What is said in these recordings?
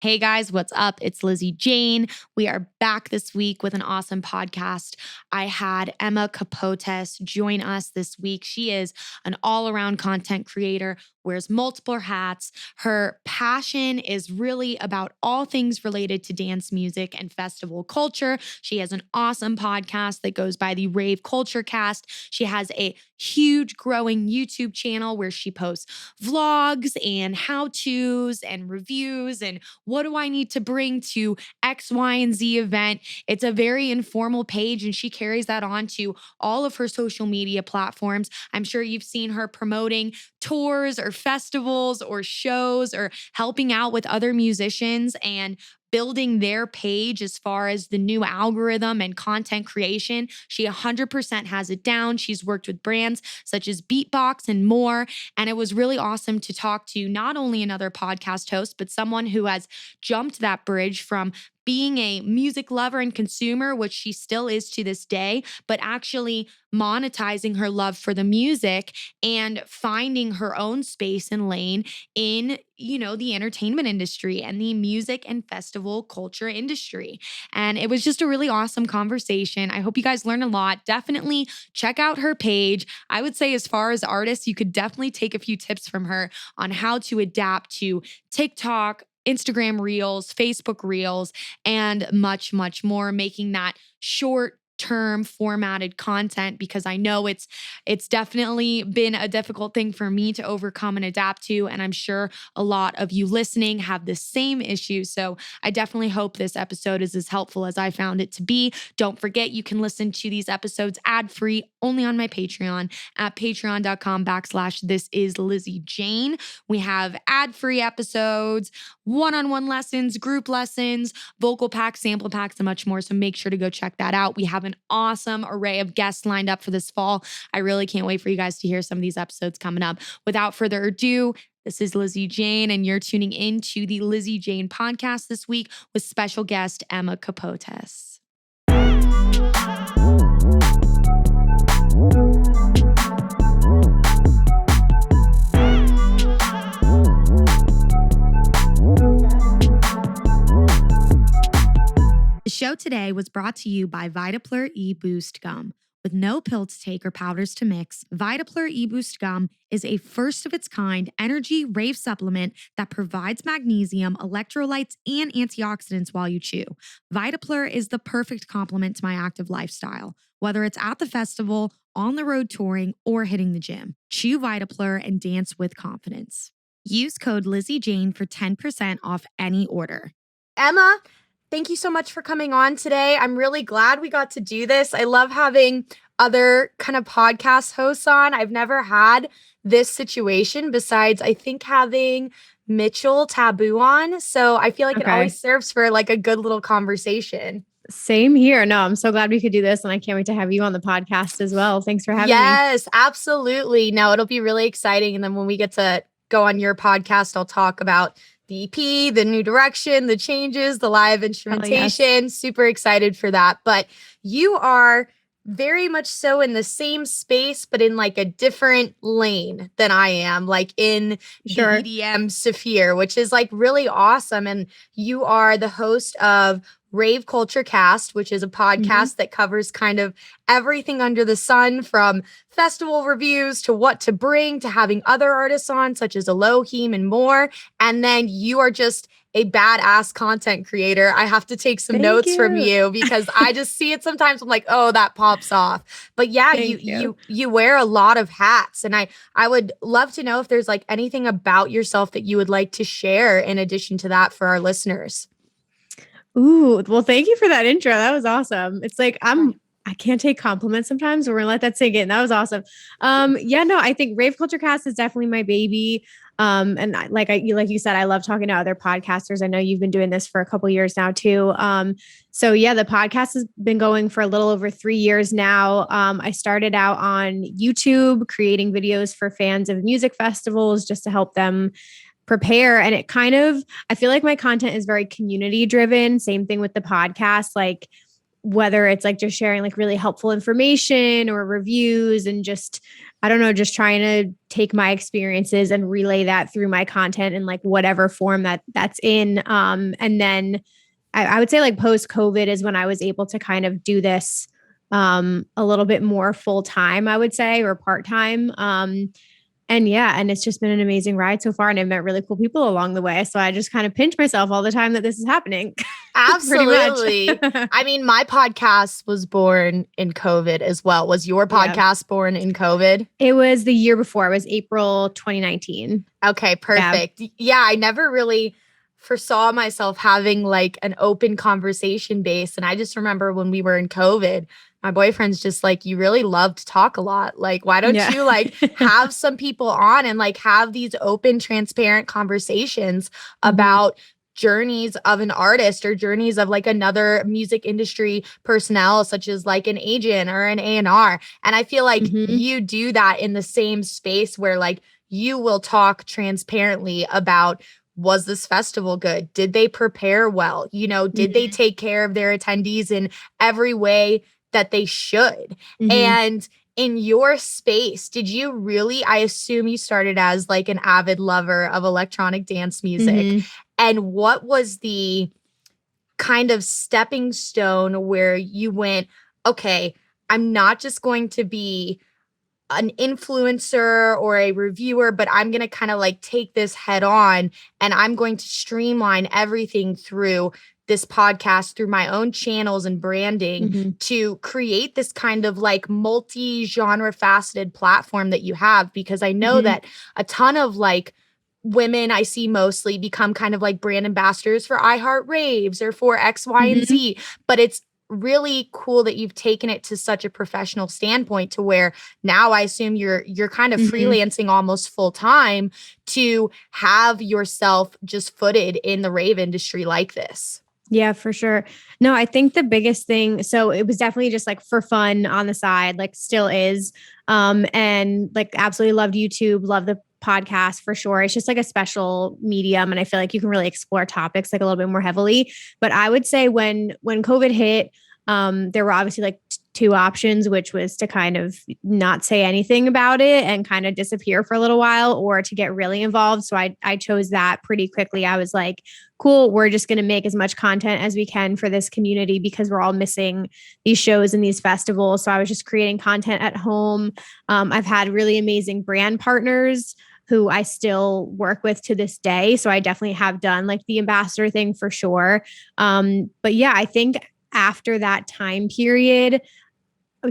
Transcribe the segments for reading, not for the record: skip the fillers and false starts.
Hey guys, what's up? It's Lizzy Jane. We are back this week with an awesome podcast. I had Emma Kapotes join us this week. She is an all-around content creator, wears multiple hats. Her passion is really about all things related to dance music and festival culture. She has an awesome podcast that goes by the Rave Culture Cast. She has a huge growing YouTube channel where she posts vlogs and how-tos and reviews and what do I need to bring to X, Y, and Z event. It's a very informal page and she carries that on to all of her social media platforms. I'm sure you've seen her promoting tours or festivals or shows or helping out with other musicians and building their page as far as the new algorithm and content creation. She 100% has it down. She's worked with brands such as Beatbox and more. And it was really awesome to talk to not only another podcast host, but someone who has jumped that bridge from being a music lover and consumer, which she still is to this day, but actually monetizing her love for the music and finding her own space and lane in, the entertainment industry and the music and festival culture industry. And it was just a really awesome conversation. I hope you guys learned a lot. Definitely check out her page. I would say as far as artists, you could definitely take a few tips from her on how to adapt to TikTok, Instagram Reels, Facebook Reels, and much, much more, making that short-term formatted content because I know it's definitely been a difficult thing for me to overcome and adapt to. And I'm sure a lot of you listening have the same issue. So I definitely hope this episode is as helpful as I found it to be. Don't forget, you can listen to these episodes ad-free only on my Patreon at patreon.com/thisisLizzyJane. We have ad-free episodes, one-on-one lessons, group lessons, vocal packs, sample packs, and much more. So make sure to go check that out. We have an awesome array of guests lined up for this fall. I really can't wait for you guys to hear some of these episodes coming up. Without further ado, this is Lizzy Jane, and you're tuning in to the Lizzy Jane podcast this week with special guest Emma Kapotes. The show today was brought to you by Vitaplur E-Boost Gum. With no pill to take or powders to mix, Vitaplur E-Boost Gum is a first-of-its-kind energy rave supplement that provides magnesium, electrolytes, and antioxidants while you chew. Vitaplur is the perfect complement to my active lifestyle, whether it's at the festival, on the road touring, or hitting the gym. Chew Vitaplur and dance with confidence. Use code LizzyJane for 10% off any order. Emma, thank you so much for coming on today. I'm really glad we got to do this. I love having other kind of podcast hosts on. I've never had this situation besides, I think, having Mitchell Taboo on. So I feel like it always serves for like a good little conversation. Same here. No, I'm so glad we could do this, and I can't wait to have you on the podcast as well. Thanks for having me. Yes, absolutely. No, it'll be really exciting. And then when we get to go on your podcast, I'll talk about the EP, the new direction, the changes, the live instrumentation. Yes. Super excited for that. But you are very much so in the same space, but in like a different lane than I am, like in the EDM sphere, which is like really awesome. And you are the host of Rave Culture Cast, which is a podcast that covers kind of everything under the sun, from festival reviews to what to bring to having other artists on, such as Elohim and more. And then you are just a badass content creator. I have to take some notes from you because I just see it sometimes. I'm like, oh, that pops off. But yeah, you wear a lot of hats. And I would love to know if there's like anything about yourself that you would like to share in addition to that for our listeners. Ooh, well, thank you for that intro. That was awesome. It's like I can't take compliments sometimes. We're gonna let that sink in. That was awesome. I think Rave Culture Cast is definitely my baby. And like you said, I love talking to other podcasters. I know you've been doing this for a couple years now too. So yeah, the podcast has been going for a little over 3 years now. I started out on YouTube creating videos for fans of music festivals just to help them prepare. And I feel like my content is very community driven. Same thing with the podcast. Like whether it's like just sharing like really helpful information or reviews and just, I don't know, just trying to take my experiences and relay that through my content in like whatever form that's in. And then I would say like post COVID is when I was able to kind of do this a little bit more full time, I would say, or part time. And yeah, and it's just been an amazing ride so far. And I've met really cool people along the way. So I just kind of pinch myself all the time that this is happening. Absolutely. I mean, my podcast was born in COVID as well. Was your podcast born in COVID? It was the year before. It was April 2019. Okay, perfect. Yeah, I never really foresaw myself having like an open conversation base. And I just remember when we were in COVID, my boyfriend's just like, you really love to talk a lot. Like, why don't you like have some people on and like have these open, transparent conversations about journeys of an artist or journeys of like another music industry personnel, such as like an agent or an A&R. And I feel like you do that in the same space where like you will talk transparently about, was this festival good? Did they prepare well? You know, did they take care of their attendees in every way that they should? And in your space, did you really, I assume you started as like an avid lover of electronic dance music. And what was the kind of stepping stone where you went, okay, I'm not just going to be an influencer or a reviewer, but I'm going to kind of like take this head on and I'm going to streamline everything through this podcast, through my own channels and branding to create this kind of like multi-genre faceted platform that you have. Because I know that a ton of like women I see mostly become kind of like brand ambassadors for iHeart Raves or for X, Y, and Z, but it's really cool that you've taken it to such a professional standpoint to where now I assume you're kind of freelancing almost full time to have yourself just footed in the rave industry like this. Yeah, for sure. No, I think the biggest thing, so it was definitely just like for fun on the side, like still is. And like absolutely loved YouTube, love the podcast for sure. It's just like a special medium. And I feel like you can really explore topics like a little bit more heavily. But I would say when COVID hit, there were obviously like two options, which was to kind of not say anything about it and kind of disappear for a little while or to get really involved. So I chose that pretty quickly. I was like, cool, we're just going to make as much content as we can for this community because we're all missing these shows and these festivals. So I was just creating content at home. I've had really amazing brand partners who I still work with to this day. So I definitely have done like the ambassador thing for sure. But yeah, I think after that time period,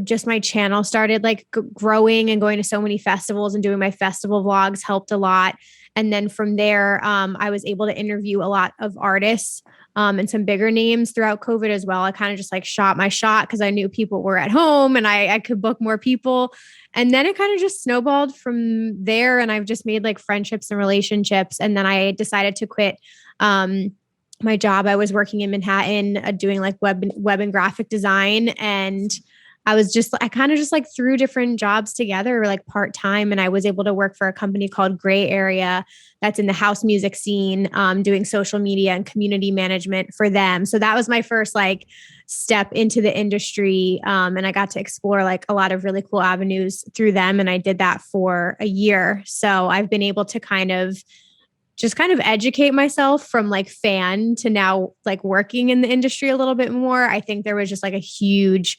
just my channel started like growing and going to so many festivals and doing my festival vlogs helped a lot. And then from there, I was able to interview a lot of artists and some bigger names throughout COVID as well. I kind of just like shot my shot because I knew people were at home and I could book more people. And then it kind of just snowballed from there. And I've just made like friendships and relationships. And then I decided to quit my job. I was working in Manhattan doing like web and graphic design. And I kind of just like threw different jobs together like part-time. And I was able to work for a company called Gray Area that's in the house music scene, doing social media and community management for them. So that was my first like step into the industry. And I got to explore like a lot of really cool avenues through them. And I did that for a year. So I've been able to kind of educate myself from like fan to now like working in the industry a little bit more. I think there was just like a huge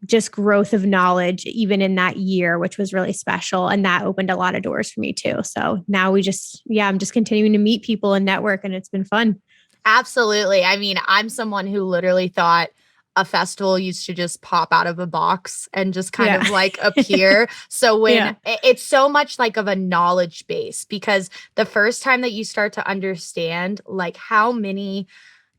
just growth of knowledge even in that year, which was really special. And that opened a lot of doors for me too. So now I'm just continuing to meet people and network and it's been fun. Absolutely. I mean, I'm someone who literally thought a festival used to just pop out of a box and just kind of like appear. So when it's so much like of a knowledge base, because the first time that you start to understand like how many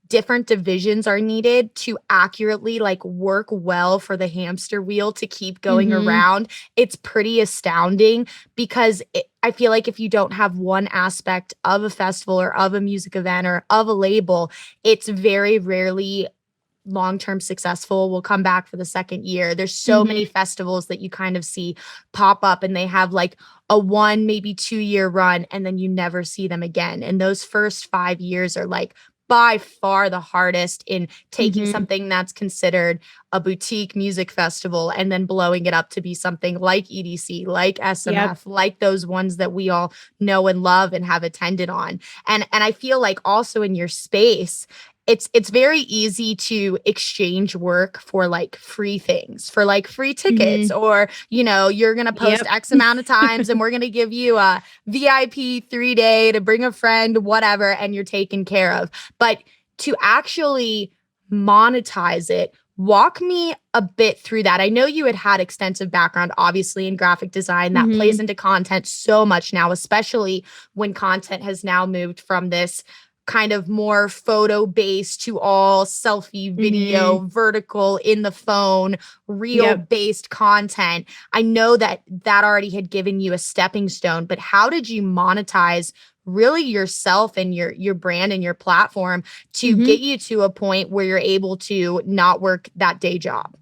different divisions are needed to accurately like work well for the hamster wheel to keep going around, it's pretty astounding because I feel like if you don't have one aspect of a festival or of a music event or of a label, it's very rarely long-term successful. Will come back for the second year. There's so many festivals that you kind of see pop up and they have like a 1, maybe 2 year run and then you never see them again. And those first 5 years are like by far the hardest in taking Mhm. something that's considered a boutique music festival and then blowing it up to be something like EDC, like SMF, like those ones that we all know and love and have attended on. And I feel like also in your space, it's very easy to exchange work for like free things, for like free tickets, or you're gonna post X amount of times and we're gonna give you a VIP 3-day to bring a friend, whatever, and you're taken care of. But to actually monetize it, walk me a bit through that. I know you had extensive background, obviously, in graphic design that plays into content so much now, especially when content has now moved from this kind of more photo based to all selfie video, vertical in the phone, reel based content. I know that already had given you a stepping stone, but how did you monetize really yourself and your brand and your platform to get you to a point where you're able to not work that day job?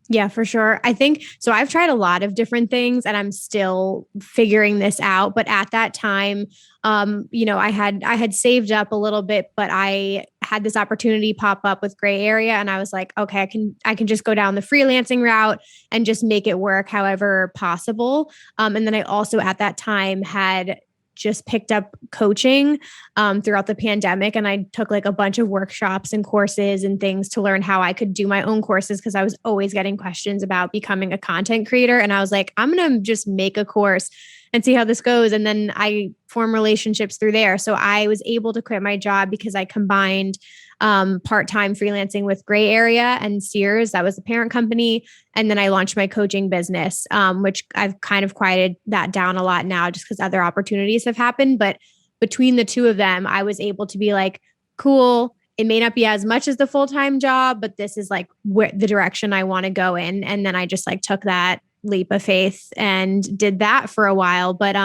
Yeah, for sure. I think so. I've tried a lot of different things and I'm still figuring this out. But at that time, I had saved up a little bit, but I had this opportunity pop up with Gray Area and I was like, okay, I can just go down the freelancing route and just make it work however possible. And then I also at that time had just picked up coaching throughout the pandemic. And I took like a bunch of workshops and courses and things to learn how I could do my own courses because I was always getting questions about becoming a content creator. And I was like, I'm going to just make a course and see how this goes. And then I form relationships through there. So I was able to quit my job because I combined part-time freelancing with Gray Area and Sears. That was the parent company. And then I launched my coaching business, which I've kind of quieted that down a lot now just because other opportunities have happened. But between the two of them, I was able to be like, cool, it may not be as much as the full-time job, but this is like where the direction I want to go in. And then I just like took that leap of faith and did that for a while. But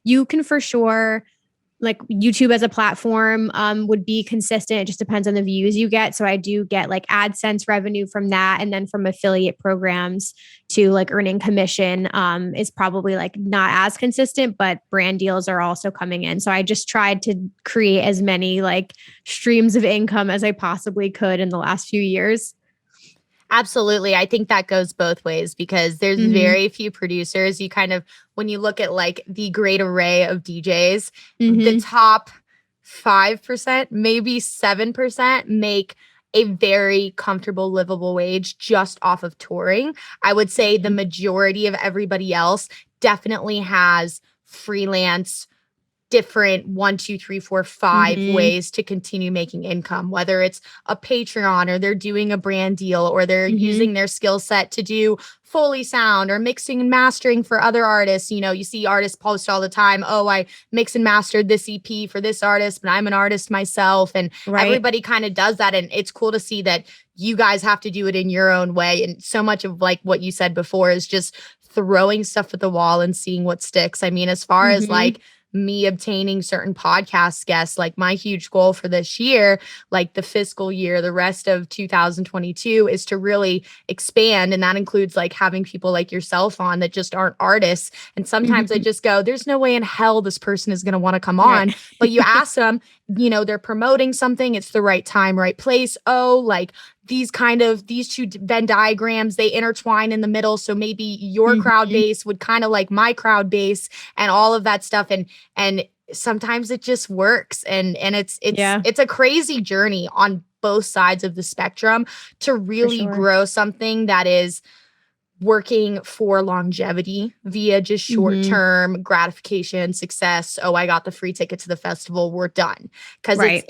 you can for sure like YouTube as a platform would be consistent. It just depends on the views you get. So I do get like AdSense revenue from that. And then from affiliate programs to like earning commission is probably like not as consistent, but brand deals are also coming in. So I just tried to create as many like streams of income as I possibly could in the last few years. Absolutely. I think that goes both ways because there's very few producers. You kind of, when you look at like the great array of DJs, the top 5%, maybe 7% make a very comfortable, livable wage just off of touring. I would say the majority of everybody else definitely has freelance different 1, 2, 3, 4, 5 ways to continue making income, whether it's a Patreon or they're doing a brand deal or they're using their skill set to do Foley sound or mixing and mastering for other artists. You see artists post all the time, oh, I mix and mastered this EP for this artist, but I'm an artist myself. And everybody kind of does that. And it's cool to see that you guys have to do it in your own way. And so much of like what you said before is just throwing stuff at the wall and seeing what sticks. I mean, as far as like me obtaining certain podcast guests, like my huge goal for this year, like the fiscal year, the rest of 2022 is to really expand. And that includes like having people like yourself on that just aren't artists. And sometimes I just go, there's no way in hell this person is going to want to come on. But you ask them, they're promoting something. It's the right time, right place. Oh, like these two Venn diagrams, they intertwine in the middle. So maybe your crowd base would kind of like my crowd base and all of that stuff. And sometimes it just works. And it's a crazy journey on both sides of the spectrum to really grow something that is working for longevity via just short-term gratification, success. Oh, I got the free ticket to the festival. We're done. Because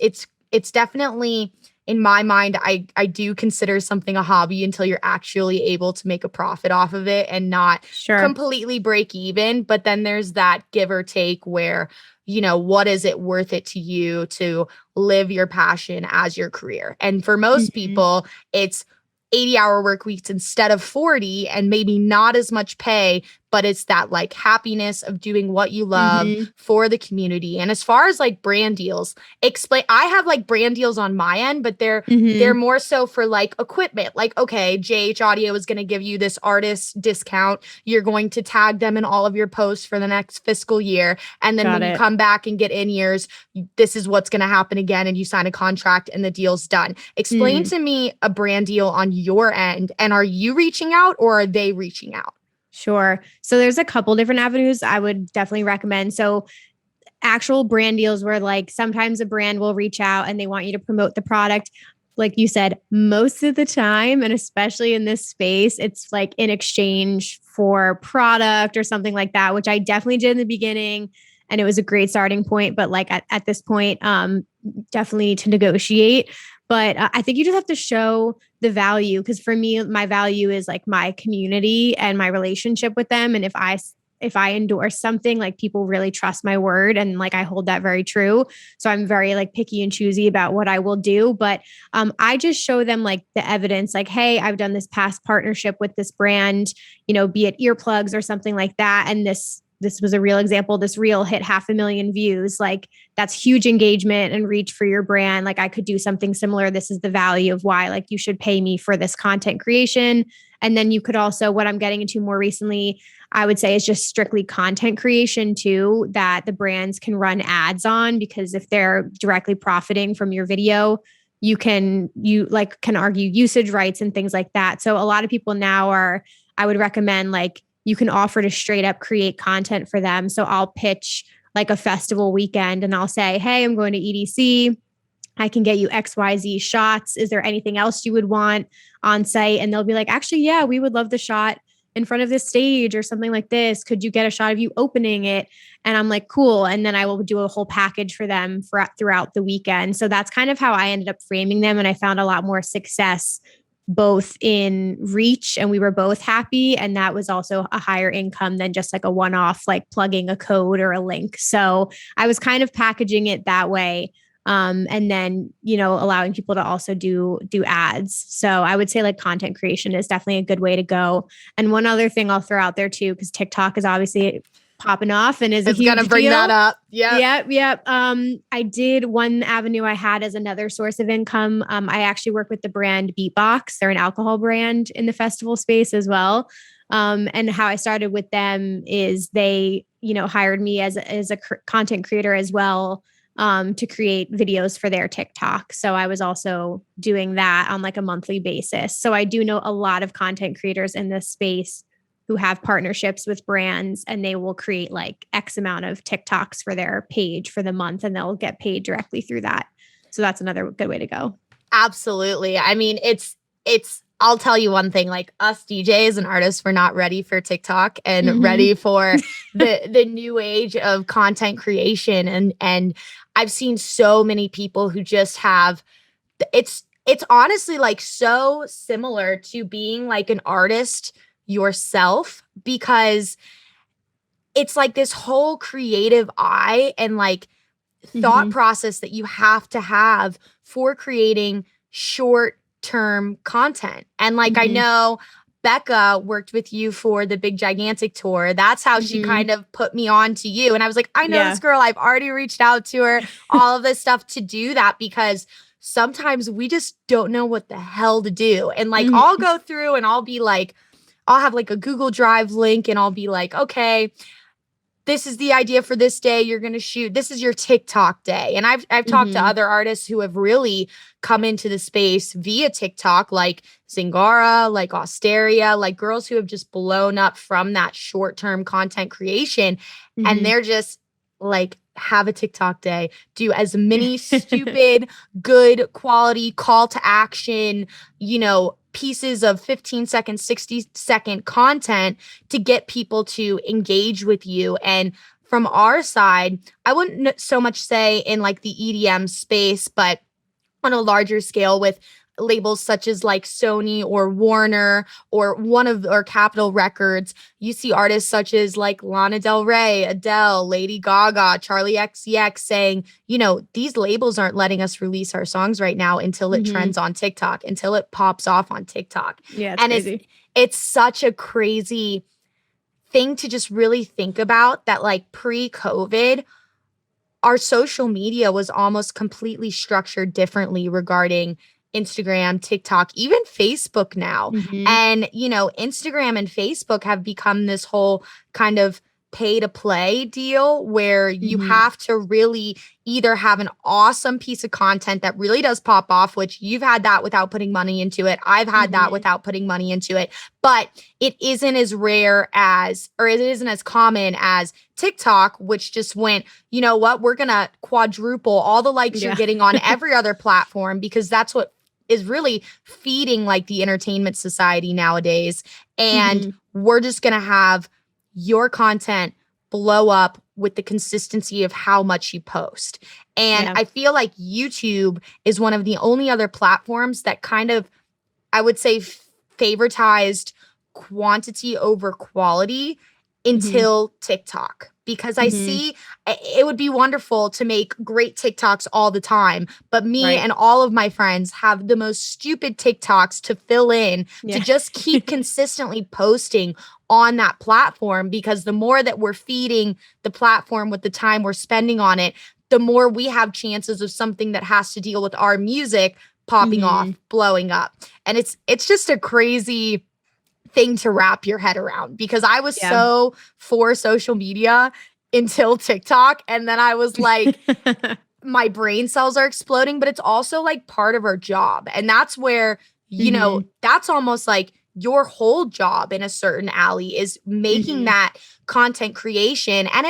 it's definitely, in my mind, I do consider something a hobby until you're actually able to make a profit off of it and not completely break even. But then there's that give or take where, what is it worth it to you to live your passion as your career? And for most people, it's 80-hour work weeks instead of 40 and maybe not as much pay, but it's that like happiness of doing what you love for the community. And as far as like brand deals, I have like brand deals on my end, but they're more so for like equipment. Like, okay, JH Audio is going to give you this artist discount. You're going to tag them in all of your posts for the next fiscal year. And then you come back and get in-ears, this is what's going to happen again. And you sign a contract and the deal's done. Explain to me a brand deal on your end. And are you reaching out or are they reaching out? Sure. So there's a couple different avenues I would definitely recommend. So actual brand deals where like sometimes a brand will reach out and they want you to promote the product. Like you said, most of the time, and especially in this space, it's like in exchange for product or something like that, which I definitely did in the beginning. And it was a great starting point. But like at this point, definitely to negotiate. But I think you just have to show the value, because for me, my value is like my community and my relationship with them. And if I endorse something, like people really trust my word, and like I hold that very true. So I'm very like picky and choosy about what I will do. But I just show them like the evidence, like, hey, I've done this past partnership with this brand, be it earplugs or something like that. And this was a real example. This reel hit 500,000 views. Like that's huge engagement and reach for your brand. Like I could do something similar. This is the value of why like you should pay me for this content creation. And then you could also, what I'm getting into more recently, I would say is just strictly content creation too, that the brands can run ads on, because if they're directly profiting from your video, you can argue usage rights and things like that. So a lot of people now I would recommend like, you can offer to straight up create content for them. So I'll pitch like a festival weekend and I'll say, hey, I'm going to EDC. I can get you XYZ shots. Is there anything else you would want on site? And they'll be like, actually, yeah, we would love the shot in front of this stage or something like this. Could you get a shot of you opening it? And I'm like, cool. And then I will do a whole package for them throughout the weekend. So that's kind of how I ended up framing them. And I found a lot more success both in reach, and we were both happy. And that was also a higher income than just like a one-off, like plugging a code or a link. So I was kind of packaging it that way. And then, allowing people to also do ads. So I would say like content creation is definitely a good way to go. And one other thing I'll throw out there too, because TikTok is obviously popping off and is a huge deal. Gonna bring that up. Yep. I did one avenue I had as another source of income. I actually work with the brand Beatbox. They're an alcohol brand in the festival space as well. And how I started with them is they, hired me as a content creator as well, to create videos for their TikTok. So I was also doing that on like a monthly basis. So I do know a lot of content creators in this space who have partnerships with brands, and they will create like X amount of TikToks for their page for the month, and they'll get paid directly through that. So that's another good way to go. Absolutely. I mean, I'll tell you one thing, like us DJs and artists, we're not ready for TikTok and ready for the new age of content creation. And I've seen so many people who just have, it's honestly like so similar to being like an artist yourself, because it's like this whole creative eye and like thought process that you have to have for creating short-term content. And like I know Becca worked with you for the Big Gigantic tour. That's how she kind of put me on to you. And I was like, I know this girl. I've already reached out to her, all of this stuff to do that, because sometimes we just don't know what the hell to do. And like I'll go through and I'll be like, I'll have like a Google Drive link and I'll be like, okay, this is the idea for this day. You're going to shoot. This is your TikTok day. And I've talked to other artists who have really come into the space via TikTok, like Zingara, like Osteria, like girls who have just blown up from that short-term content creation. And they're just like, have a TikTok day, do as many stupid, good quality call to action, pieces of 15-second, 60-second content to get people to engage with you. And from our side, I wouldn't so much say in like the EDM space, but on a larger scale with labels such as like Sony or Warner or Capitol Records, you see artists such as like Lana Del Rey, Adele, Lady Gaga, Charlie XCX saying, these labels aren't letting us release our songs right now until it trends on TikTok, until it pops off on TikTok. Yeah, it's and crazy. it's such a crazy thing to just really think about that like pre-COVID, our social media was almost completely structured differently regarding Instagram, TikTok, even Facebook now. Mhm. And, you know, Instagram and Facebook have become this whole kind of pay to play deal where you Mhm. have to really either have an awesome piece of content that really does pop off, which you've had that without putting money into it. I've had that Mhm. without putting money into it, but it isn't as rare as, or it isn't as common as TikTok, which just went, you know what, we're going to quadruple all the likes you're Yeah. getting on every other platform because that's what is really feeding like the entertainment society nowadays. And Mhm. we're just going to have your content blow up with the consistency of how much you post. And Yeah. I feel like YouTube is one of the only other platforms that kind of, I would say, favoritized quantity over quality until TikTok. Because I Mhm. see it would be wonderful to make great TikToks all the time, but me Right. and all of my friends have the most stupid TikToks to fill in to Yeah. just keep consistently posting on that platform because the more that we're feeding the platform with the time we're spending on it, the more we have chances of something that has to deal with our music popping off, Mhm. blowing up. And it's just a crazy thing to wrap your head around because I was Yeah. so for social media until TikTok. And then I was like, my brain cells are exploding, but it's also like part of our job. And that's where, you know, Mhm. that's almost like your whole job in a certain alley is making Mhm. that content creation. And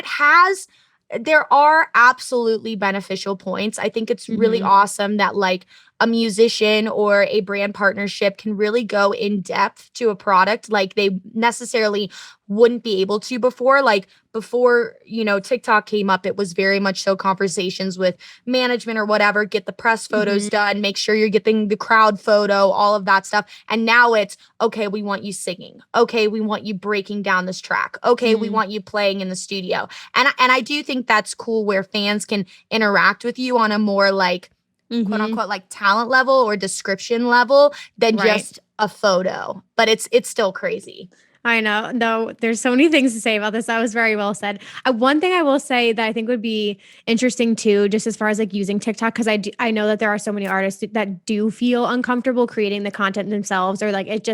there are absolutely beneficial points. I think it's really Mhm. awesome that like a musician or a brand partnership can really go in depth to a product like they necessarily wouldn't be able to before. Like before, you know, TikTok came up, it was very much so conversations with management or whatever, get the press photos Mhm. done, make sure you're getting the crowd photo, all of that stuff. And now it's, okay, we want you singing. Okay, we want you breaking down this track. Okay, we Mhm. want you playing in the studio. And I do think that's cool where fans can interact with you on a more like quote Mhm. unquote like talent level or description level than Right. just a photo. But it's still crazy. I know. No, there's so many things to say about this. That was very well said. One thing I will say that I think would be interesting too, just as far as like using TikTok, because I know that there are so many artists that do feel uncomfortable creating the content themselves, or like it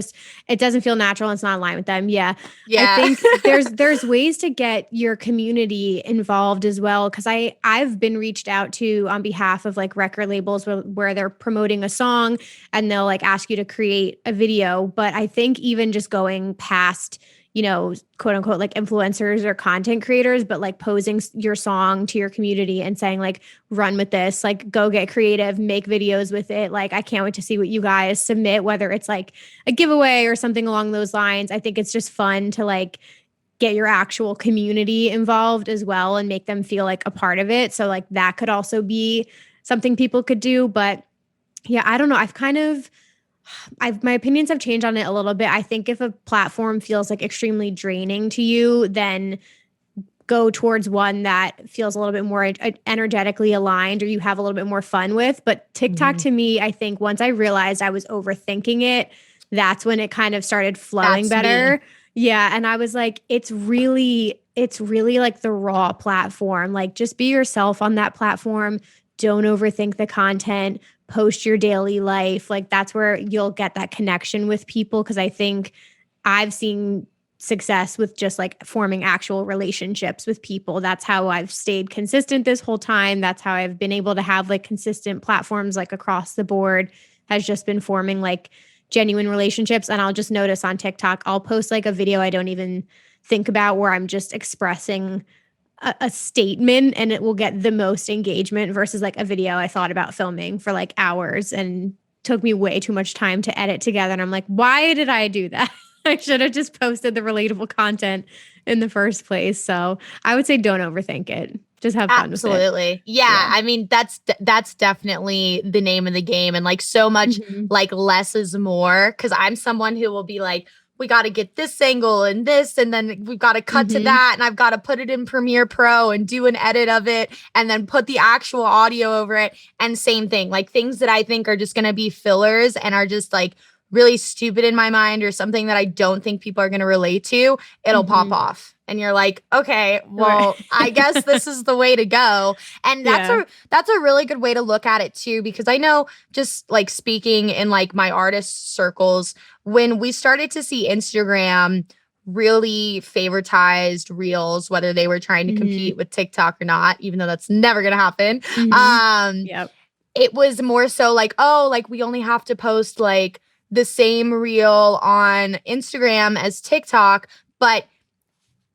doesn't feel natural and it's not in line with them. Yeah, I Yeah. think there's ways to get your community involved as well. Because I've been reached out to on behalf of like record labels where they're promoting a song and they'll like ask you to create a video. But I think even just going past, you know, quote unquote, like influencers or content creators, but like posing your song to your community and saying, like, run with this, like, go get creative, make videos with it. Like, I can't wait to see what you guys submit, whether it's like a giveaway or something along those lines. I think it's just fun to like get your actual community involved as well and make them feel like a part of it. So, like, that could also be something people could do. But yeah, I don't know. My opinions have changed on it a little bit. I think if a platform feels like extremely draining to you, then go towards one that feels a little bit more energetically aligned or you have a little bit more fun with. But TikTok Mhm. to me, I think once I realized I was overthinking it, that's when it kind of started flowing That's me. better. Yeah, and I was like, it's really like the raw platform. Like just be yourself on that platform. Don't overthink the content. Post your daily life. Like that's where you'll get that connection with people because I think I've seen success with just like forming actual relationships with people. That's how I've stayed consistent this whole time. That's how I've been able to have like consistent platforms like across the board, has just been forming like genuine relationships. And I'll just notice on TikTok, I'll post like a video I don't even think about where I'm just expressing a statement and it will get the most engagement versus like a video I thought about filming for like hours and took me way too much time to edit together. And I'm like, why did I do that? I should have just posted the relatable content in the first place. So I would say don't overthink it. Just have fun with it. Absolutely. Yeah, Yeah. I mean that's definitely the name of the game and like so much Mhm. like less is more cuz I'm someone who will be like we got to get this angle and this and then we've got to cut to Mhm. that and I've got to put it in Premiere Pro and do an edit of it and then put the actual audio over it and same thing like things that I think are just going to be fillers and are just like really stupid in my mind or something that I don't think people are going to relate to, it'll pop off. And you're like, okay, well, I guess this is the way to go. And that's a really good way to look at it too, because I know, just like speaking in like my artist circles, when we started to see Instagram really favoritized reels, whether they were trying to compete with TikTok or not, even though that's never going to happen. It was more so like, oh, like we only have to post like the same reel on Instagram as TikTok, but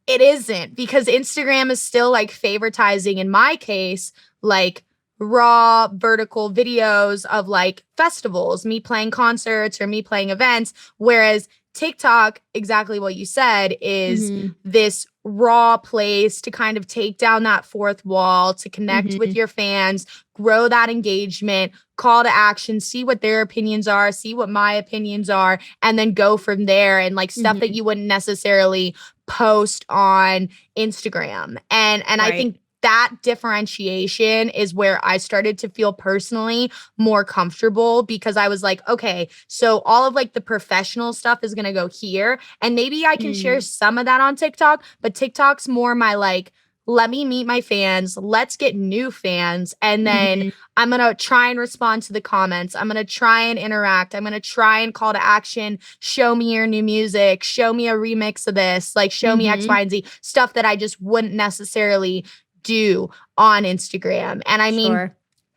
it isn't, because Instagram is still like favoritizing, in my case, like raw vertical videos of like festivals, me playing concerts or me playing events. Whereas TikTok, exactly what you said, is this raw place to kind of take down that fourth wall, to connect with your fans, grow that engagement, call to action, see what their opinions are, see what my opinions are, and then go from there. And like stuff that you wouldn't necessarily post on Instagram. And I think that differentiation is where I started to feel personally more comfortable, because I was like, okay, so all of like the professional stuff is going to go here, and maybe I can share some of that on TikTok, but TikTok's more my like, let me meet my fans, let's get new fans, and then I'm going to try and respond to the comments. I'm going to try and interact. I'm going to try and call to action, show me your new music, show me a remix of this, like show me X, Y, and Z, stuff that I just wouldn't necessarily do on Instagram. And I mean,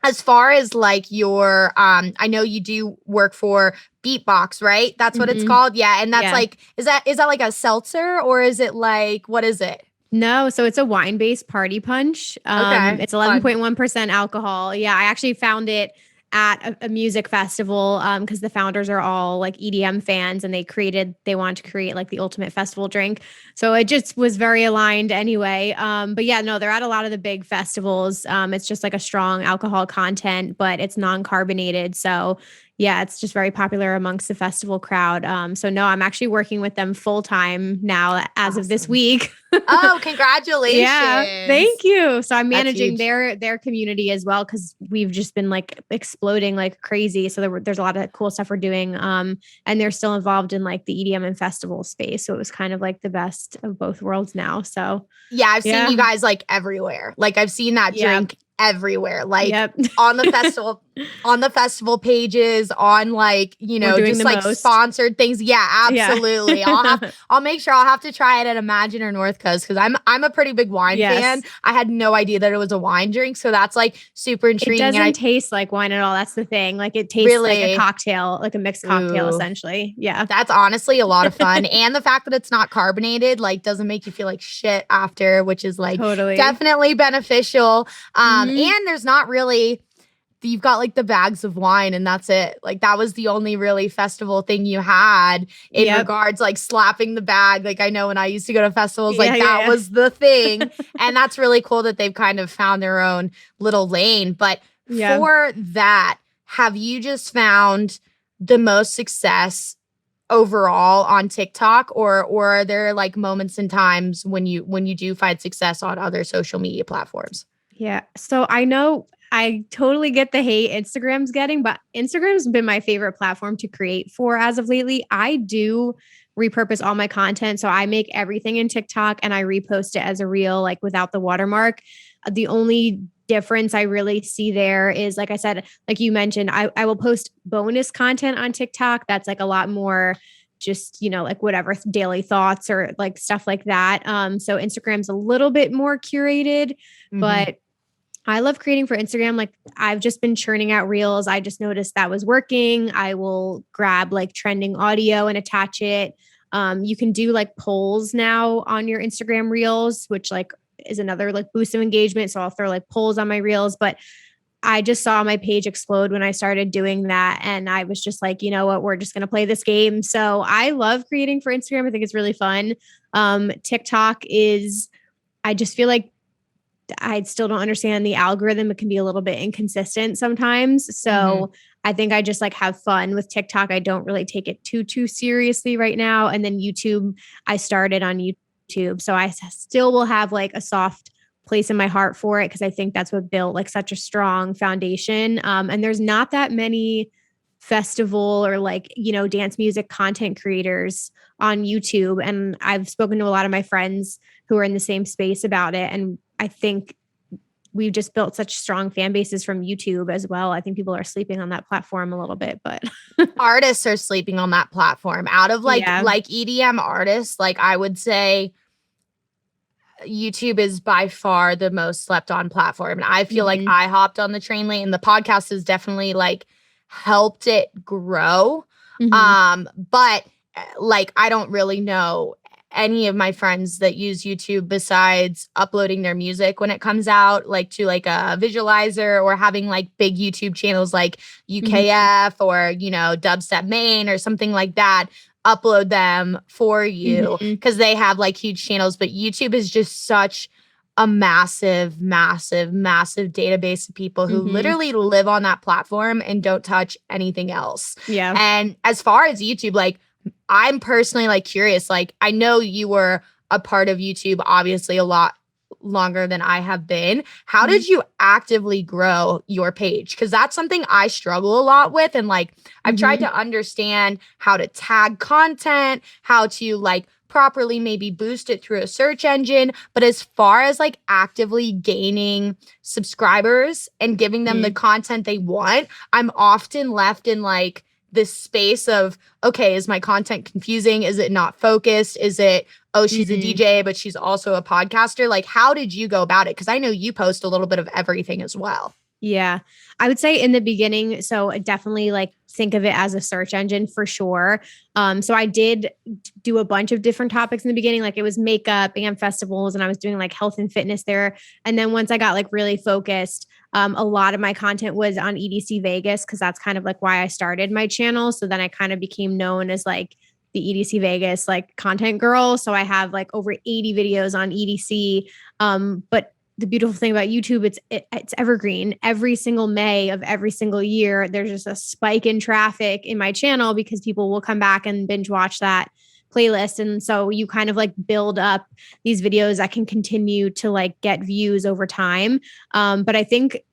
as far as like your, I know you do work for Beatbox, right? That's what it's called. Yeah. And that's like, is that like a seltzer, or is it like, what is it? No, so it's a wine-based party punch. It's 11.1% alcohol. Yeah, I actually found it at a music festival because the founders are all like EDM fans, and they wanted to create like the ultimate festival drink. So it just was very aligned anyway. But yeah, no, they're at a lot of the big festivals. It's just like a strong alcohol content, but it's non-carbonated. So yeah, it's just very popular amongst the festival crowd. So no, I'm actually working with them full time now as of this week. Oh, congratulations. Yeah, thank you. So I'm managing their community as well, because we've just been like exploding like crazy. So there's a lot of cool stuff we're doing. And they're still involved in like the EDM and festival space. So it was kind of like the best of both worlds now. So yeah, I've seen you guys like everywhere. Like I've seen that drink everywhere, like on the festival pages, on like, you know, just like sponsored things. Yeah, absolutely. Yeah. I'll make sure I'll have to try it at Imagine or North Coast, because I'm a pretty big wine fan. I had no idea that it was a wine drink, so that's like super intriguing. It doesn't taste like wine at all. That's the thing. Like it tastes like a cocktail, like a mixed cocktail, essentially. Yeah, that's honestly a lot of fun. And the fact that it's not carbonated like doesn't make you feel like shit after, which is like definitely beneficial. And there's not really, you've got like the bags of wine and that's it. Like that was the only really festival thing you had in regards like slapping the bag. Like I know when I used to go to festivals, like that was the thing. And that's really cool that they've kind of found their own little lane. But for that, have you just found the most success overall on TikTok, or are there like moments and times when you do find success on other social media platforms? Yeah. So I know I totally get the hate Instagram's getting, but Instagram's been my favorite platform to create for as of lately. I do repurpose all my content. So I make everything in TikTok and I repost it as a reel, like without the watermark. The only difference I really see there is, like I said, like you mentioned, I will post bonus content on TikTok. That's like a lot more just, you know, like whatever daily thoughts or like stuff like that. So Instagram's a little bit more curated, but I love creating for Instagram. Like I've just been churning out reels. I just noticed that was working. I will grab like trending audio and attach it. You can do like polls now on your Instagram reels, which like is another like boost of engagement. So I'll throw like polls on my reels, but I just saw my page explode when I started doing that. And I was just like, you know what, we're just going to play this game. So I love creating for Instagram. I think it's really fun. TikTok is, I just feel like I still don't understand the algorithm. It can be a little bit inconsistent sometimes. So I think I just like have fun with TikTok. I don't really take it too seriously right now. And then YouTube, I started on YouTube. So I still will have like a soft place in my heart for it, because I think that's what built like such a strong foundation. And there's not that many festival or like, dance music content creators on YouTube. And I've spoken to a lot of my friends who are in the same space about it. And I think we've just built such strong fan bases from YouTube as well. I think people are sleeping on that platform a little bit, but artists are sleeping on that platform. Out of like EDM artists, like I would say YouTube is by far the most slept on platform. And I feel like I hopped on the train late, and the podcast has definitely like helped it grow. But like I don't really know any of my friends that use YouTube besides uploading their music when it comes out, like to like a visualizer, or having like big YouTube channels like UKF or, Dubstep Main or something like that upload them for you because they have like huge channels. But YouTube is just such a massive database of people who literally live on that platform and don't touch anything else. Yeah. And as far as YouTube, like I'm personally like curious, like I know you were a part of YouTube obviously a lot longer than I have been. How did you actively grow your page? Because that's something I struggle a lot with. And like I've tried to understand how to tag content, how to like properly maybe boost it through a search engine. But as far as like actively gaining subscribers and giving them the content they want, I'm often left in like this space of, okay, is my content confusing? Is it not focused? Is it, oh, she's a DJ, but she's also a podcaster? Like, how did you go about it? Because I know you post a little bit of everything as well. Yeah, I would say in the beginning, so definitely like think of it as a search engine for sure. So I did do a bunch of different topics in the beginning, like it was makeup and festivals, and I was doing like health and fitness there. And then once I got like really focused, a lot of my content was on EDC Vegas because that's kind of like why I started my channel. So then I kind of became known as like the EDC Vegas like content girl. So I have like over 80 videos on EDC. But the beautiful thing about YouTube, it's evergreen. Every single May of every single year, there's just a spike in traffic in my channel because people will come back and binge watch that playlist. And so you kind of like build up these videos that can continue to like get views over time. But I think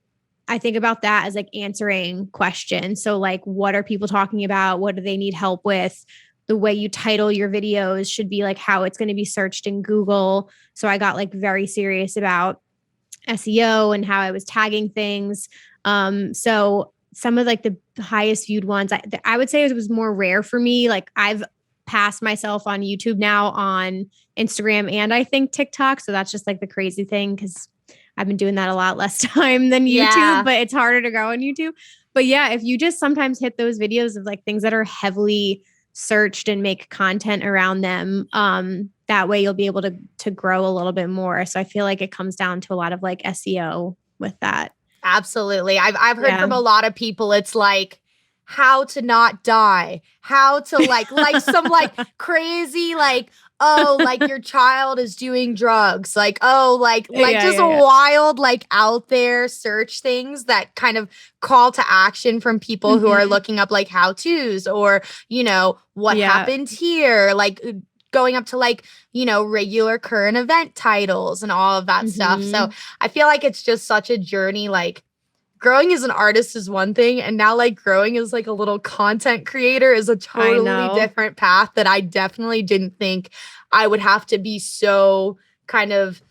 about that as like answering questions. So like, what are people talking about? What do they need help with? The way you title your videos should be like how it's going to be searched in Google. So I got like very serious about SEO and how I was tagging things. So some of like the highest viewed ones, I would say it was more rare for me. Like I've passed myself on YouTube now, on Instagram, and I think TikTok. So that's just like the crazy thing because I've been doing that a lot less time than YouTube, but it's harder to grow on YouTube. But yeah, if you just sometimes hit those videos of like things that are heavily searched and make content around them, that way you'll be able to grow a little bit more. So I feel like it comes down to a lot of like SEO with that. Absolutely. I've heard from a lot of people, it's like how to not die, how to like some like crazy, like, oh, like your child is doing drugs, like, oh, like wild, like out there search things that kind of call to action from people who are looking up like how-tos or, what happened here, like going up to like, regular current event titles and all of that stuff. So I feel like it's just such a journey. Like growing as an artist is one thing, and now like growing as like a little content creator is a totally different path that I definitely didn't think I would have to be so kind of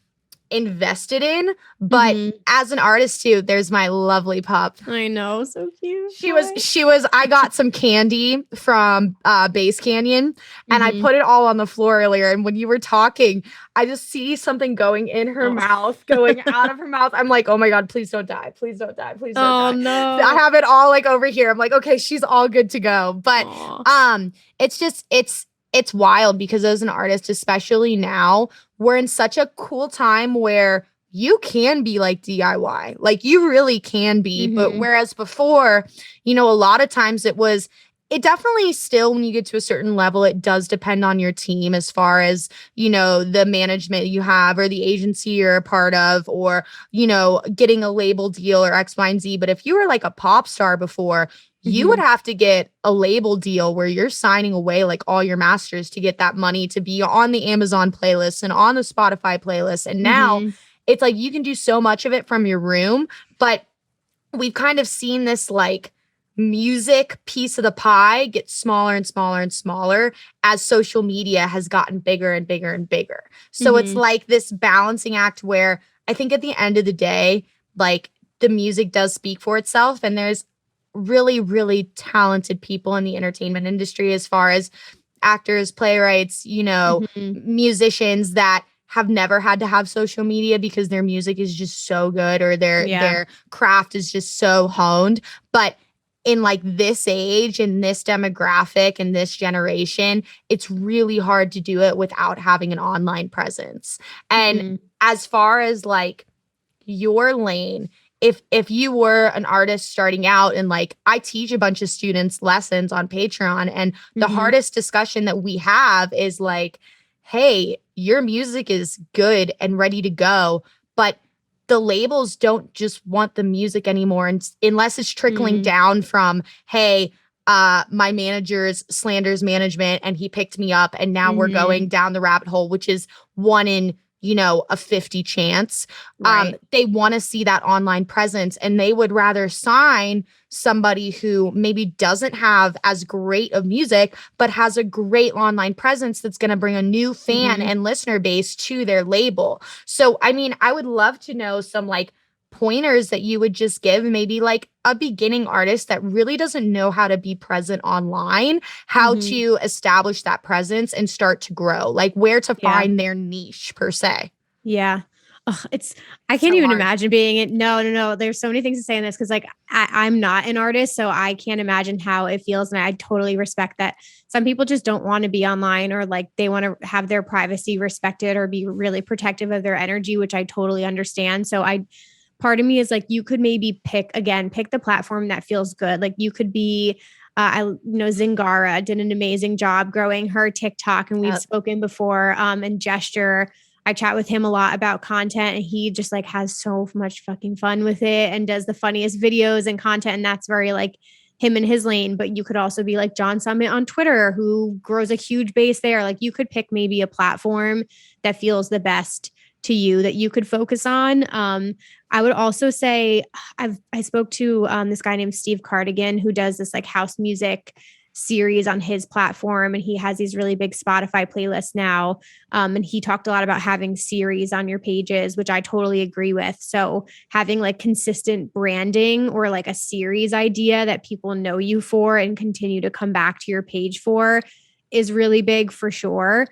invested in. But as an artist too, there's my lovely pup. I know, so cute. She was I got some candy from Base Canyon and I put it all on the floor earlier, and when you were talking, I just see something going in her mouth, going out of her mouth. I'm like, oh my God, please don't die. Please don't die. Please don't die. No. I have it all like over here. I'm like, okay, she's all good to go. But it's just it's wild because as an artist, especially now, we're in such a cool time where you can be like DIY, like you really can be. But whereas before, a lot of times it definitely still, when you get to a certain level, it does depend on your team as far as, the management you have or the agency you're a part of or, getting a label deal or X, Y, and Z. But if you were like a pop star before, you would have to get a label deal where you're signing away like all your masters to get that money to be on the Amazon playlist and on the Spotify playlist. And now it's like you can do so much of it from your room, but we've kind of seen this like music piece of the pie gets smaller and smaller and smaller as social media has gotten bigger and bigger and bigger. So it's like this balancing act where I think at the end of the day, like the music does speak for itself, and there's really, really talented people in the entertainment industry as far as actors, playwrights, musicians that have never had to have social media because their music is just so good or their craft is just so honed. But in like this age and this demographic and this generation, it's really hard to do it without having an online presence. And as far as like your lane, if you were an artist starting out, and like I teach a bunch of students lessons on Patreon, and the hardest discussion that we have is like, hey, your music is good and ready to go, but the labels don't just want the music anymore, and unless it's trickling down from, hey, my manager's slanders management and he picked me up and now we're going down the rabbit hole, which is one in a 50 chance. Right. They want to see that online presence, and they would rather sign somebody who maybe doesn't have as great of music, but has a great online presence that's going to bring a new fan and listener base to their label. So, I mean, I would love to know some like pointers that you would just give maybe like a beginning artist that really doesn't know how to be present online, how to establish that presence and start to grow, like where to find their niche per se. Yeah. Ugh, I can't even imagine being it. No. There's so many things to say in this because like I'm not an artist, so I can't imagine how it feels. And I totally respect that some people just don't want to be online, or like they want to have their privacy respected or be really protective of their energy, which I totally understand. So part of me is like, you could maybe pick the platform that feels good. Like you could be, Zingara did an amazing job growing her TikTok, and we've spoken before. And Gesture, I chat with him a lot about content, and he just like has so much fucking fun with it and does the funniest videos and content. And that's very like him in his lane. But you could also be like John Summit on Twitter, who grows a huge base there. Like you could pick maybe a platform that feels the best to you that you could focus on. I would also say I spoke to this guy named Steve Cardigan, who does this like house music series on his platform, and he has these really big Spotify playlists now. And he talked a lot about having series on your pages, which I totally agree with. So having like consistent branding or like a series idea that people know you for and continue to come back to your page for is really big for sure.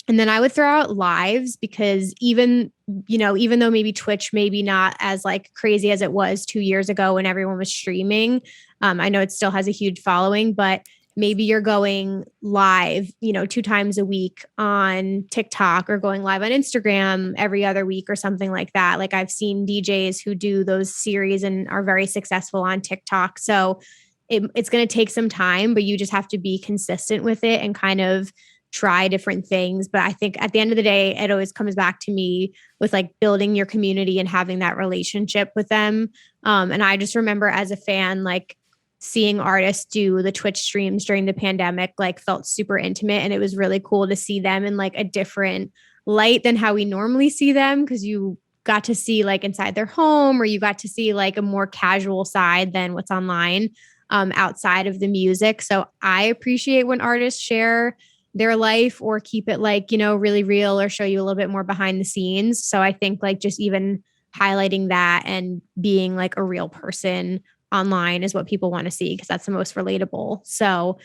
And then I would throw out lives, because even though maybe Twitch maybe not as like crazy as it was 2 years ago when everyone was streaming, I know it still has a huge following, but maybe you're going live, 2 times a week on TikTok, or going live on Instagram every other week or something like that. Like I've seen DJs who do those series and are very successful on TikTok. So it's going to take some time, but you just have to be consistent with it and kind of try different things. But I think at the end of the day, it always comes back to me with like building your community and having that relationship with them. And I just remember as a fan, like seeing artists do the Twitch streams during the pandemic, like felt super intimate. And it was really cool to see them in like a different light than how we normally see them, because you got to see like inside their home, or you got to see like a more casual side than what's online outside of the music. So I appreciate when artists share their life or keep it like, really real, or show you a little bit more behind the scenes. So I think like just even highlighting that and being like a real person online is what people want to see, because that's the most relatable. So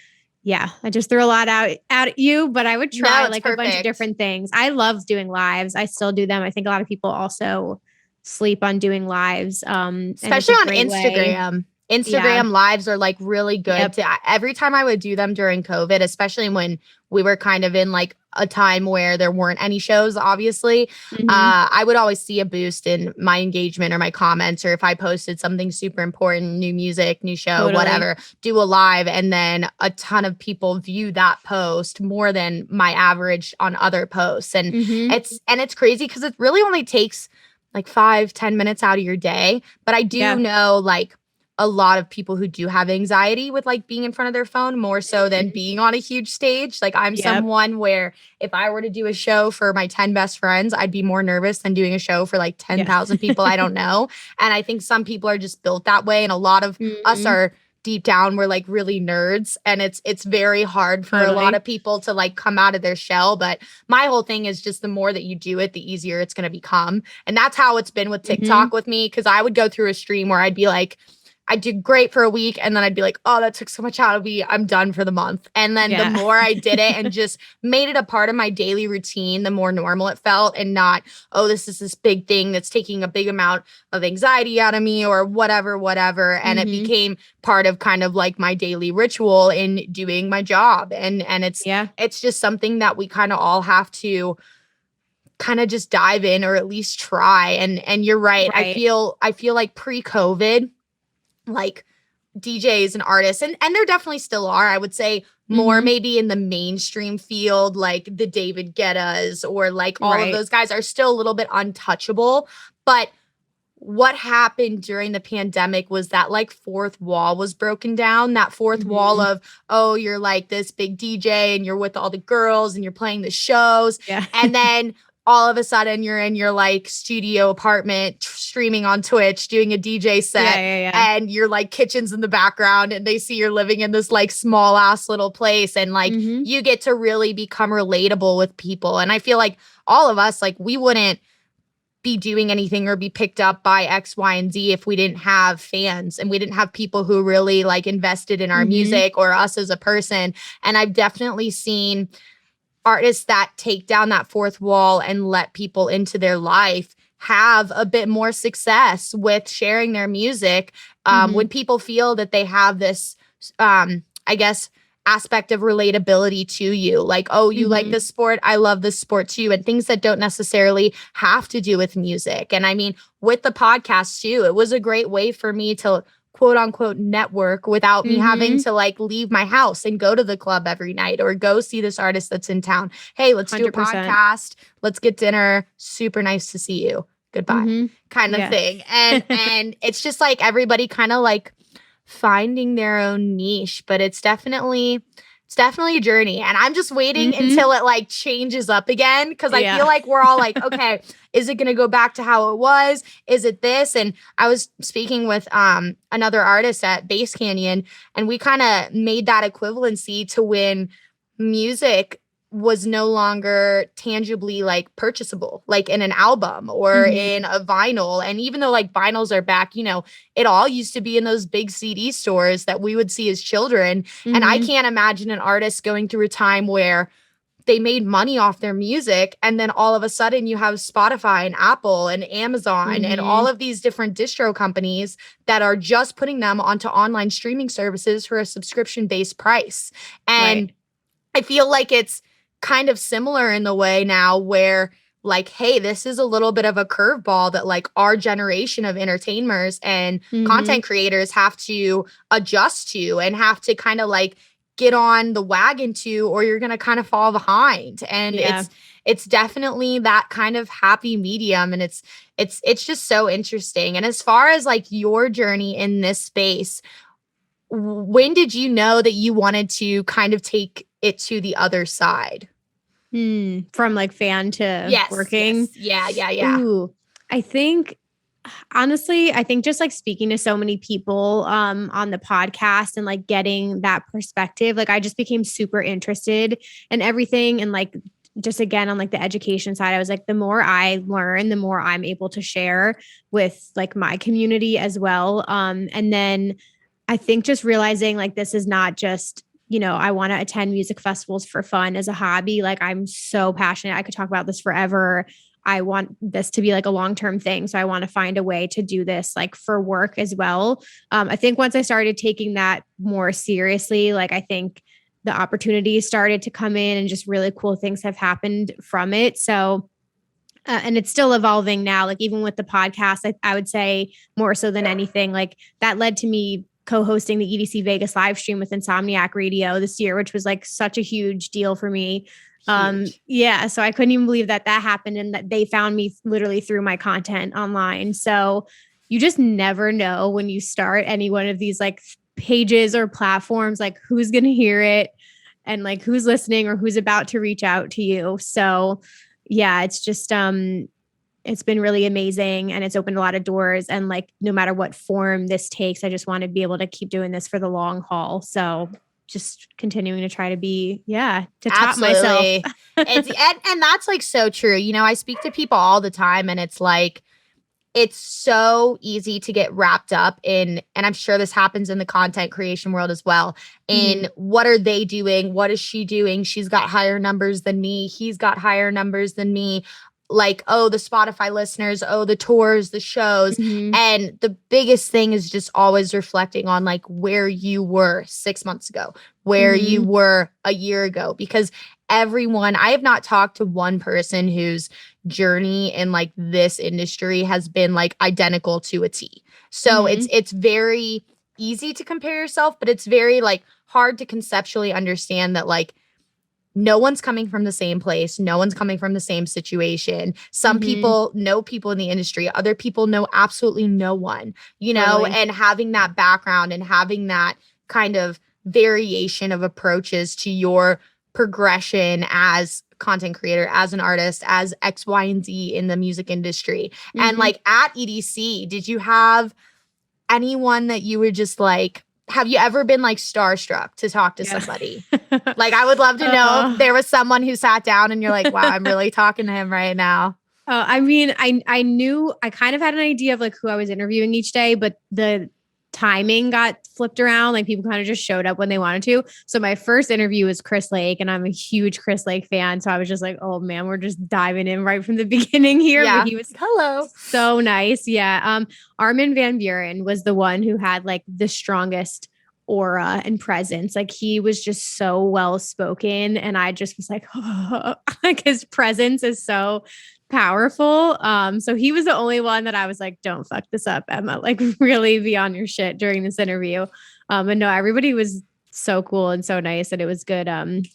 yeah, I just threw a lot out at you, but I would try like a bunch of different things. I love doing lives. I still do them. I think a lot of people also sleep on doing lives. Especially on Instagram. Instagram lives are like really good. Every time I would do them during COVID, especially when we were kind of in like a time where there weren't any shows, obviously, I would always see a boost in my engagement or my comments, or if I posted something super important, new music, new show, whatever, do a live, and then a ton of people view that post more than my average on other posts. And it's crazy because it really only takes like 5-10 minutes out of your day. But I do know like a lot of people who do have anxiety with like being in front of their phone more so than being on a huge stage. Like I'm someone where if I were to do a show for my 10 best friends, I'd be more nervous than doing a show for like 10,000 people I don't know. And I think some people are just built that way. And a lot of us are deep down, we're like really nerds, and it's very hard for a lot of people to like come out of their shell. But my whole thing is just the more that you do it, the easier it's going to become. And that's how it's been with TikTok with me. Cause I would go through a stream where I'd be like, I did great for a week, and then I'd be like, oh, that took so much out of me. I'm done for the month. And then the more I did it and just made it a part of my daily routine, the more normal it felt, and not, oh, this is this big thing that's taking a big amount of anxiety out of me or whatever. And it became part of kind of like my daily ritual in doing my job. And it's just something that we kind of all have to kind of just dive in, or at least try. And you're right. I feel like pre-COVID, like DJs and artists, and there definitely still are, I would say, more maybe in the mainstream field, like the David Guettas or like all of those guys are still a little bit untouchable. But what happened during the pandemic was that like fourth wall was broken down, that fourth wall of, oh, you're like this big DJ and you're with all the girls and you're playing the shows. And then all of a sudden you're in your like studio apartment streaming on Twitch, doing a DJ set, and your like kitchen's in the background and they see you're living in this like small ass little place, and like you get to really become relatable with people. And I feel like all of us, like we wouldn't be doing anything or be picked up by X, Y, and Z if we didn't have fans and we didn't have people who really like invested in our music or us as a person. And I've definitely seen artists that take down that fourth wall and let people into their life have a bit more success with sharing their music. When people feel that they have this, I guess, aspect of relatability to you, like, oh, you like this sport, I love this sport too, and things that don't necessarily have to do with music. And I mean, with the podcast too, it was a great way for me to quote unquote network without me having to like leave my house and go to the club every night or go see this artist that's in town. Hey, let's do a podcast. Let's get dinner. Super nice to see you. Goodbye. Kind of thing. And it's just like everybody kind of like finding their own niche, but it's definitely a journey. And I'm just waiting until it like changes up again. Cause I feel like we're all like, okay, is it going to go back to how it was? Is it this? And I was speaking with another artist at Bass Canyon, and we kind of made that equivalency to when music was no longer tangibly like purchasable, like in an album or in a vinyl. And even though like vinyls are back, you know, it all used to be in those big CD stores that we would see as children. And I can't imagine an artist going through a time where they made money off their music, and then all of a sudden you have Spotify and Apple and Amazon and all of these different distro companies that are just putting them onto online streaming services for a subscription-based price. And I feel like it's kind of similar in the way now where like, hey, this is a little bit of a curveball that like our generation of entertainers and content creators have to adjust to and have to kind of like get on the wagon to, or you're going to kind of fall behind. And it's definitely that kind of happy medium. And it's just so interesting. And as far as like your journey in this space, when did you know that you wanted to kind of take it to the other side? From like fan to working? Yeah. Ooh, I think, honestly, I think just like speaking to so many people on the podcast and like getting that perspective, like I just became super interested in everything. And like, just again, on like the education side, I was like, the more I learn, the more I'm able to share with like my community as well. And then I think just realizing like, this is not just, you know, I want to attend music festivals for fun as a hobby. Like I'm so passionate. I could talk about this forever. I want this to be like a long-term thing. So I want to find a way to do this like for work as well. I think once I started taking that more seriously, like I think the opportunities started to come in and just really cool things have happened from it. So and it's still evolving now, like even with the podcast, I would say more so than anything, like that led to me co-hosting the EDC Vegas live stream with Insomniac Radio this year, which was like such a huge deal for me. So I couldn't even believe that happened and that they found me literally through my content online. So you just never know when you start any one of these like pages or platforms, like who's going to hear it and like who's listening or who's about to reach out to you. So yeah, it's just, it's been really amazing and it's opened a lot of doors. And like, no matter what form this takes, I just want to be able to keep doing this for the long haul. So just continuing to try to be, to top myself. And that's like so true. You know, I speak to people all the time and it's like, it's so easy to get wrapped up in, and I'm sure this happens in the content creation world as well, in what are they doing? What is she doing? She's got higher numbers than me. He's got higher numbers than me. Like, oh, the Spotify listeners, oh, the tours, the shows. And the biggest thing is just always reflecting on like where you were 6 months ago, where you were a year ago, because I have not talked to one person whose journey in like this industry has been like identical to a T. So it's very easy to compare yourself, but it's very like hard to conceptually understand that like no one's coming from the same place. No one's coming from the same situation. Some people know people in the industry. Other people know absolutely no one, you know, and having that background and having that kind of variation of approaches to your progression as content creator, as an artist, as X, Y, and Z in the music industry. And like at EDC, did you have anyone that you were just like, have you ever been like starstruck to talk to somebody? Like, I would love to know if there was someone who sat down and you're like, wow, I'm really talking to him right now. I mean, I knew, I kind of had an idea of like who I was interviewing each day, but the timing got flipped around. Like people kind of just showed up when they wanted to. So my first interview was Chris Lake, and I'm a huge Chris Lake fan. So I was just like, oh man, we're just diving in right from the beginning here. Yeah. But he was so nice. Yeah. Armin van Buren was the one who had like the strongest aura and presence. Like he was just so well spoken, and I just was like, oh, like his presence is so powerful. So he was the only one that I was like, don't fuck this up, Emma. Like really be on your shit during this interview. And no, everybody was so cool and so nice, and it was good.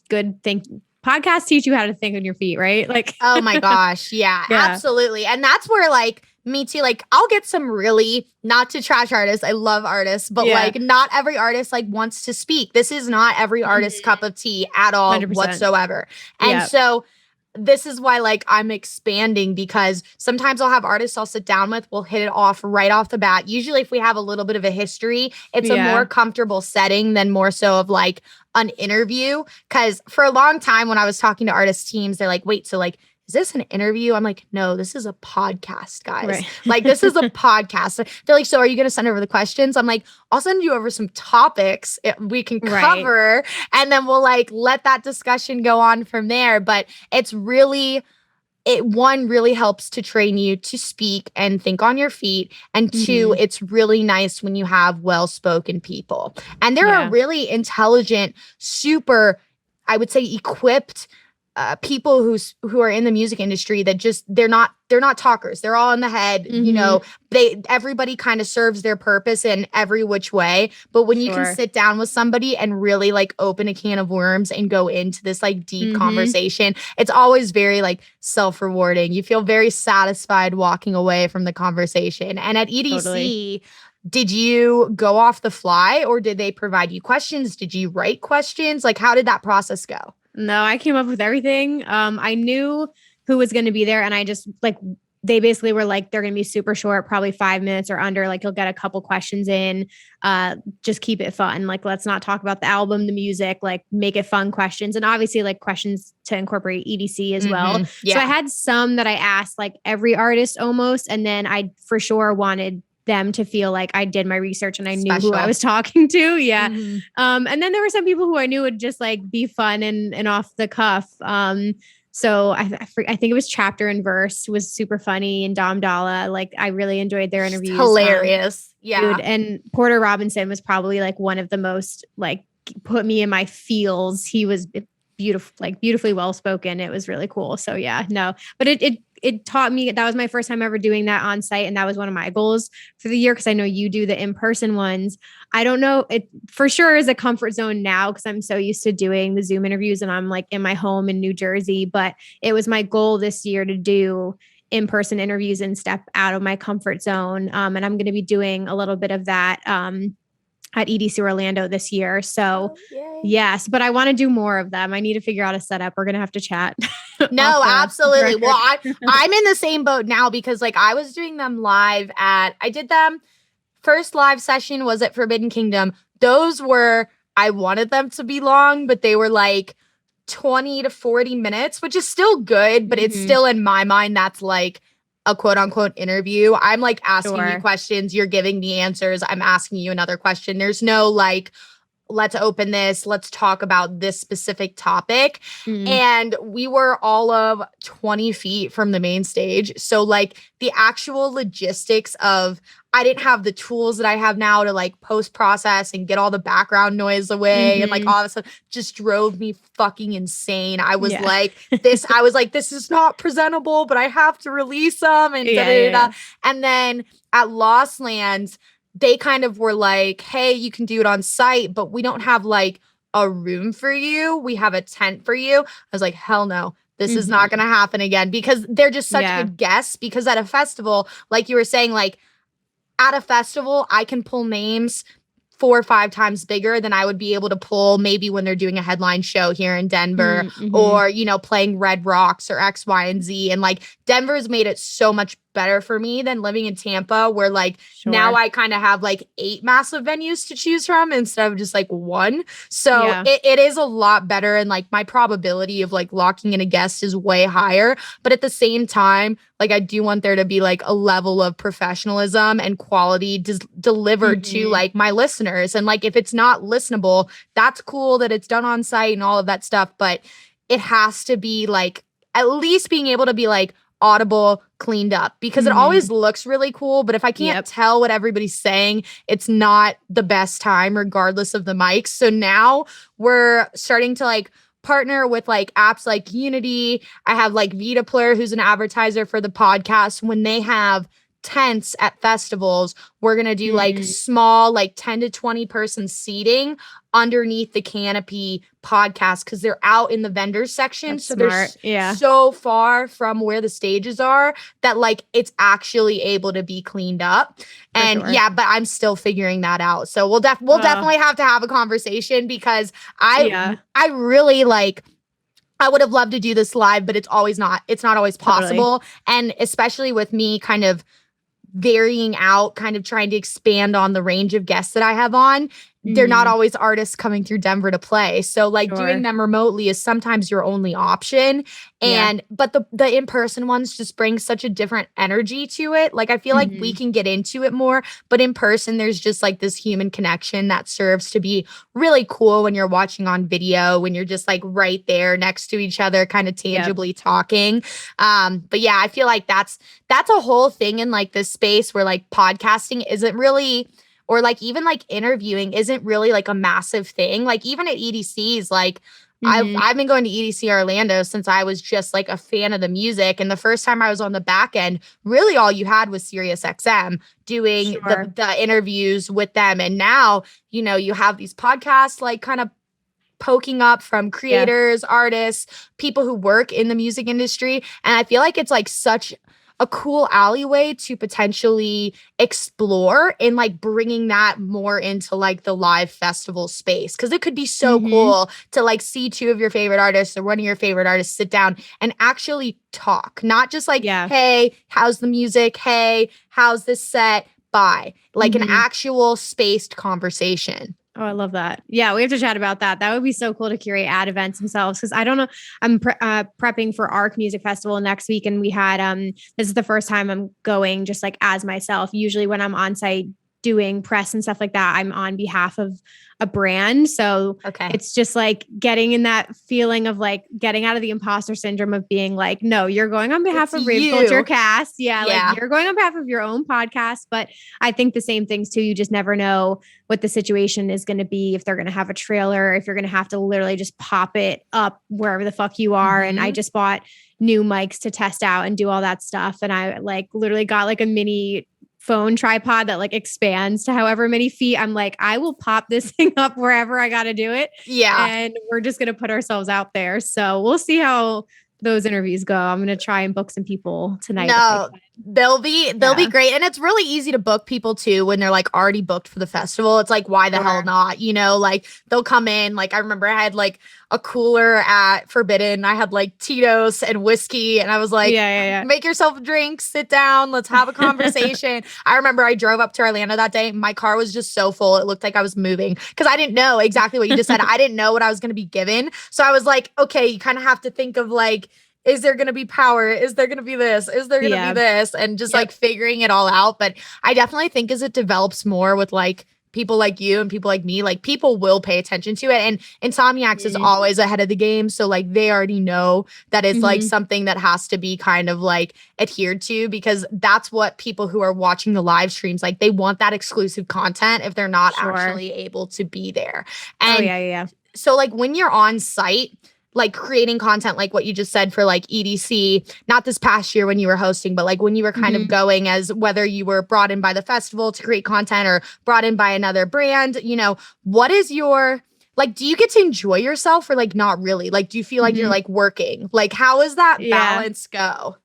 Good thing. Podcasts teach you how to think on your feet, right? Like, oh my gosh, yeah, absolutely. And that's where like me too, like I'll get some really, not to trash artists, I love artists, but like not every artist like wants to speak. This is not every artist's cup of tea at all 100%. Whatsoever. And so this is why like I'm expanding, because sometimes I'll have artists I'll sit down with, we'll hit it off right off the bat. Usually if we have a little bit of a history, it's a more comfortable setting than more so of like an interview. Because for a long time when I was talking to artist teams, they're like, wait, so like, is this an interview? I'm like, no, this is a podcast, guys. Right. Like, this is a podcast. They're like, so are you going to send over the questions? I'm like, I'll send you over some topics we can cover, and then we'll like let that discussion go on from there. But it's really, one really helps to train you to speak and think on your feet. And two, it's really nice when you have well-spoken people. And there are really intelligent, super, I would say, equipped people who are in the music industry that just they're not talkers. They're all in the head. You know, everybody kind of serves their purpose in every which way. But when you can sit down with somebody and really like open a can of worms and go into this like deep conversation, it's always very like self-rewarding. You feel very satisfied walking away from the conversation. And at EDC, did you go off the fly, or did they provide you questions? Did you write questions? Like, how did that process go? No, I came up with everything. I knew who was going to be there, and I just like, they basically were like, they're going to be super short, probably 5 minutes or under. Like you'll get a couple questions in, just keep it fun. Like, let's not talk about the album, the music, like make it fun questions. And obviously like questions to incorporate EDC as well. So I had some that I asked like every artist almost. And then I for sure wanted them to feel like I did my research and I knew who I was talking to. Yeah. And then there were some people who I knew would just like be fun and off the cuff. So I think it was Chapter and Verse was super funny, and Dom Dalla. Like I really enjoyed their interviews. Hilarious. Dude, and Porter Robinson was probably like one of the most like put me in my feels. He was beautiful, like beautifully well spoken. It was really cool. So yeah, no, but it taught me. That was my first time ever doing that on site, and that was one of my goals for the year, because I know you do the in-person ones. I don't know, it for sure is a comfort zone now because I'm so used to doing the Zoom interviews and I'm like in my home in New Jersey, but it was my goal this year to do in-person interviews and step out of my comfort zone. And I'm going to be doing a little bit of that at EDC Orlando this year. So yes, but I want to do more of them. I need to figure out a setup. We're going to have to chat. No, absolutely. Well, I'm in the same boat now because like I was doing them live I did them. First live session was at Forbidden Kingdom. Those were, I wanted them to be long, but they were like 20 to 40 minutes, which is still good, but it's still in my mind, that's like a quote unquote interview. I'm like asking you questions, you're giving me answers. I'm asking you another question. There's no like, let's open this, let's talk about this specific topic. And we were all of 20 feet from the main stage. So like the actual logistics of, I didn't have the tools that I have now to like post process and get all the background noise away and like all this stuff just drove me fucking insane. I was like, this is not presentable, but I have to release them and And then at Lost Lands, they kind of were like, hey, you can do it on site, but we don't have like a room for you. We have a tent for you. I was like, hell no. This is not going to happen again because they're just such good guests. Because at a festival, like you were saying, like at a festival, I can pull names 4 or 5 times bigger than I would be able to pull maybe when they're doing a headline show here in Denver or, you know, playing Red Rocks or X, Y, and Z. And like Denver's made it so much better for me than living in Tampa, where like now I kind of have like 8 massive venues to choose from instead of just like 1. So it is a lot better. And like my probability of like locking in a guest is way higher. But at the same time, like I do want there to be like a level of professionalism and quality delivered to like my listeners. And like if it's not listenable, that's cool that it's done on site and all of that stuff. But it has to be like at least being able to be like audible, cleaned up, because it always looks really cool. But if I can't tell what everybody's saying, it's not the best time, regardless of the mics. So now we're starting to like partner with like apps like Unity. I have like VitaPlayer, who's an advertiser for the podcast. When they have tents at festivals, we're going to do like small, like 10 to 20 person seating underneath the canopy podcast because they're out in the vendors section. That's so smart. they're so far from where the stages are that like it's actually able to be cleaned up. And but I'm still figuring that out. So we'll definitely have to have a conversation because I really like, I would have loved to do this live, but it's not always possible. And especially with me kind of varying out, kind of trying to expand on the range of guests that I have on. They're not always artists coming through Denver to play. So like doing them remotely is sometimes your only option. And but the in-person ones just bring such a different energy to it. Like I feel like we can get into it more, but in person there's just like this human connection that serves to be really cool when you're watching on video, when you're just like right there next to each other, kind of tangibly talking. But yeah, I feel like that's a whole thing in like this space where like podcasting isn't really, or like even like interviewing isn't really like a massive thing. Like even at EDCs, like I've been going to EDC Orlando since I was just like a fan of the music. And the first time I was on the back end, really all you had was SiriusXM doing the interviews with them. And now, you know, you have these podcasts like kind of poking up from creators, artists, people who work in the music industry. And I feel like it's like such a cool alleyway to potentially explore in like bringing that more into like the live festival space. Cause it could be so cool to like see 2 of your favorite artists or one of your favorite artists sit down and actually talk, not just like, hey, how's the music? Hey, how's this set? Bye. Like an actual spaced conversation. Oh, I love that. Yeah, we have to chat about that. That would be so cool to curate ad events themselves. Because I don't know, I'm prepping for ARC Music Festival next week, and we had this is the first time I'm going just like as myself. Usually when I'm on site doing press and stuff like that, I'm on behalf of a brand. So it's just like getting in that feeling of like getting out of the imposter syndrome of being like, no, you're going on behalf of Rave Culture Cast. Like you're going on behalf of your own podcast. But I think the same things too. You just never know what the situation is going to be, if they're going to have a trailer, if you're going to have to literally just pop it up wherever the fuck you are. And I just bought new mics to test out and do all that stuff. And I like literally got like a mini phone tripod that like expands to however many feet. I'm like, I will pop this thing up wherever I got to do it. And we're just going to put ourselves out there. So we'll see how those interviews go. I'm gonna try and book some people tonight. No, they'll be great. And it's really easy to book people too when they're like already booked for the festival. It's like, why the hell not? You know, like they'll come in. Like I remember I had like a cooler at Forbidden. I had like Tito's and whiskey. And I was like, make yourself a drink, sit down, let's have a conversation. I remember I drove up to Orlando that day. My car was just so full. It looked like I was moving because I didn't know exactly what you just said. I didn't know what I was going to be given. So I was like, okay, you kind of have to think of like, is there going to be power? Is there going to be this? Is there going to be this? And just like figuring it all out. But I definitely think as it develops more with like people like you and people like me, like people will pay attention to it. And Insomniacs is always ahead of the game. So like they already know that it's like something that has to be kind of like adhered to, because that's what people who are watching the live streams, like they want that exclusive content if they're not actually able to be there. And so like when you're on site, like creating content like what you just said for like EDC, not this past year when you were hosting, but like when you were kind of going as whether you were brought in by the festival to create content or brought in by another brand, you know, what is your, like, do you get to enjoy yourself or like not really? Like, do you feel like you're like working? Like, how does that balance go?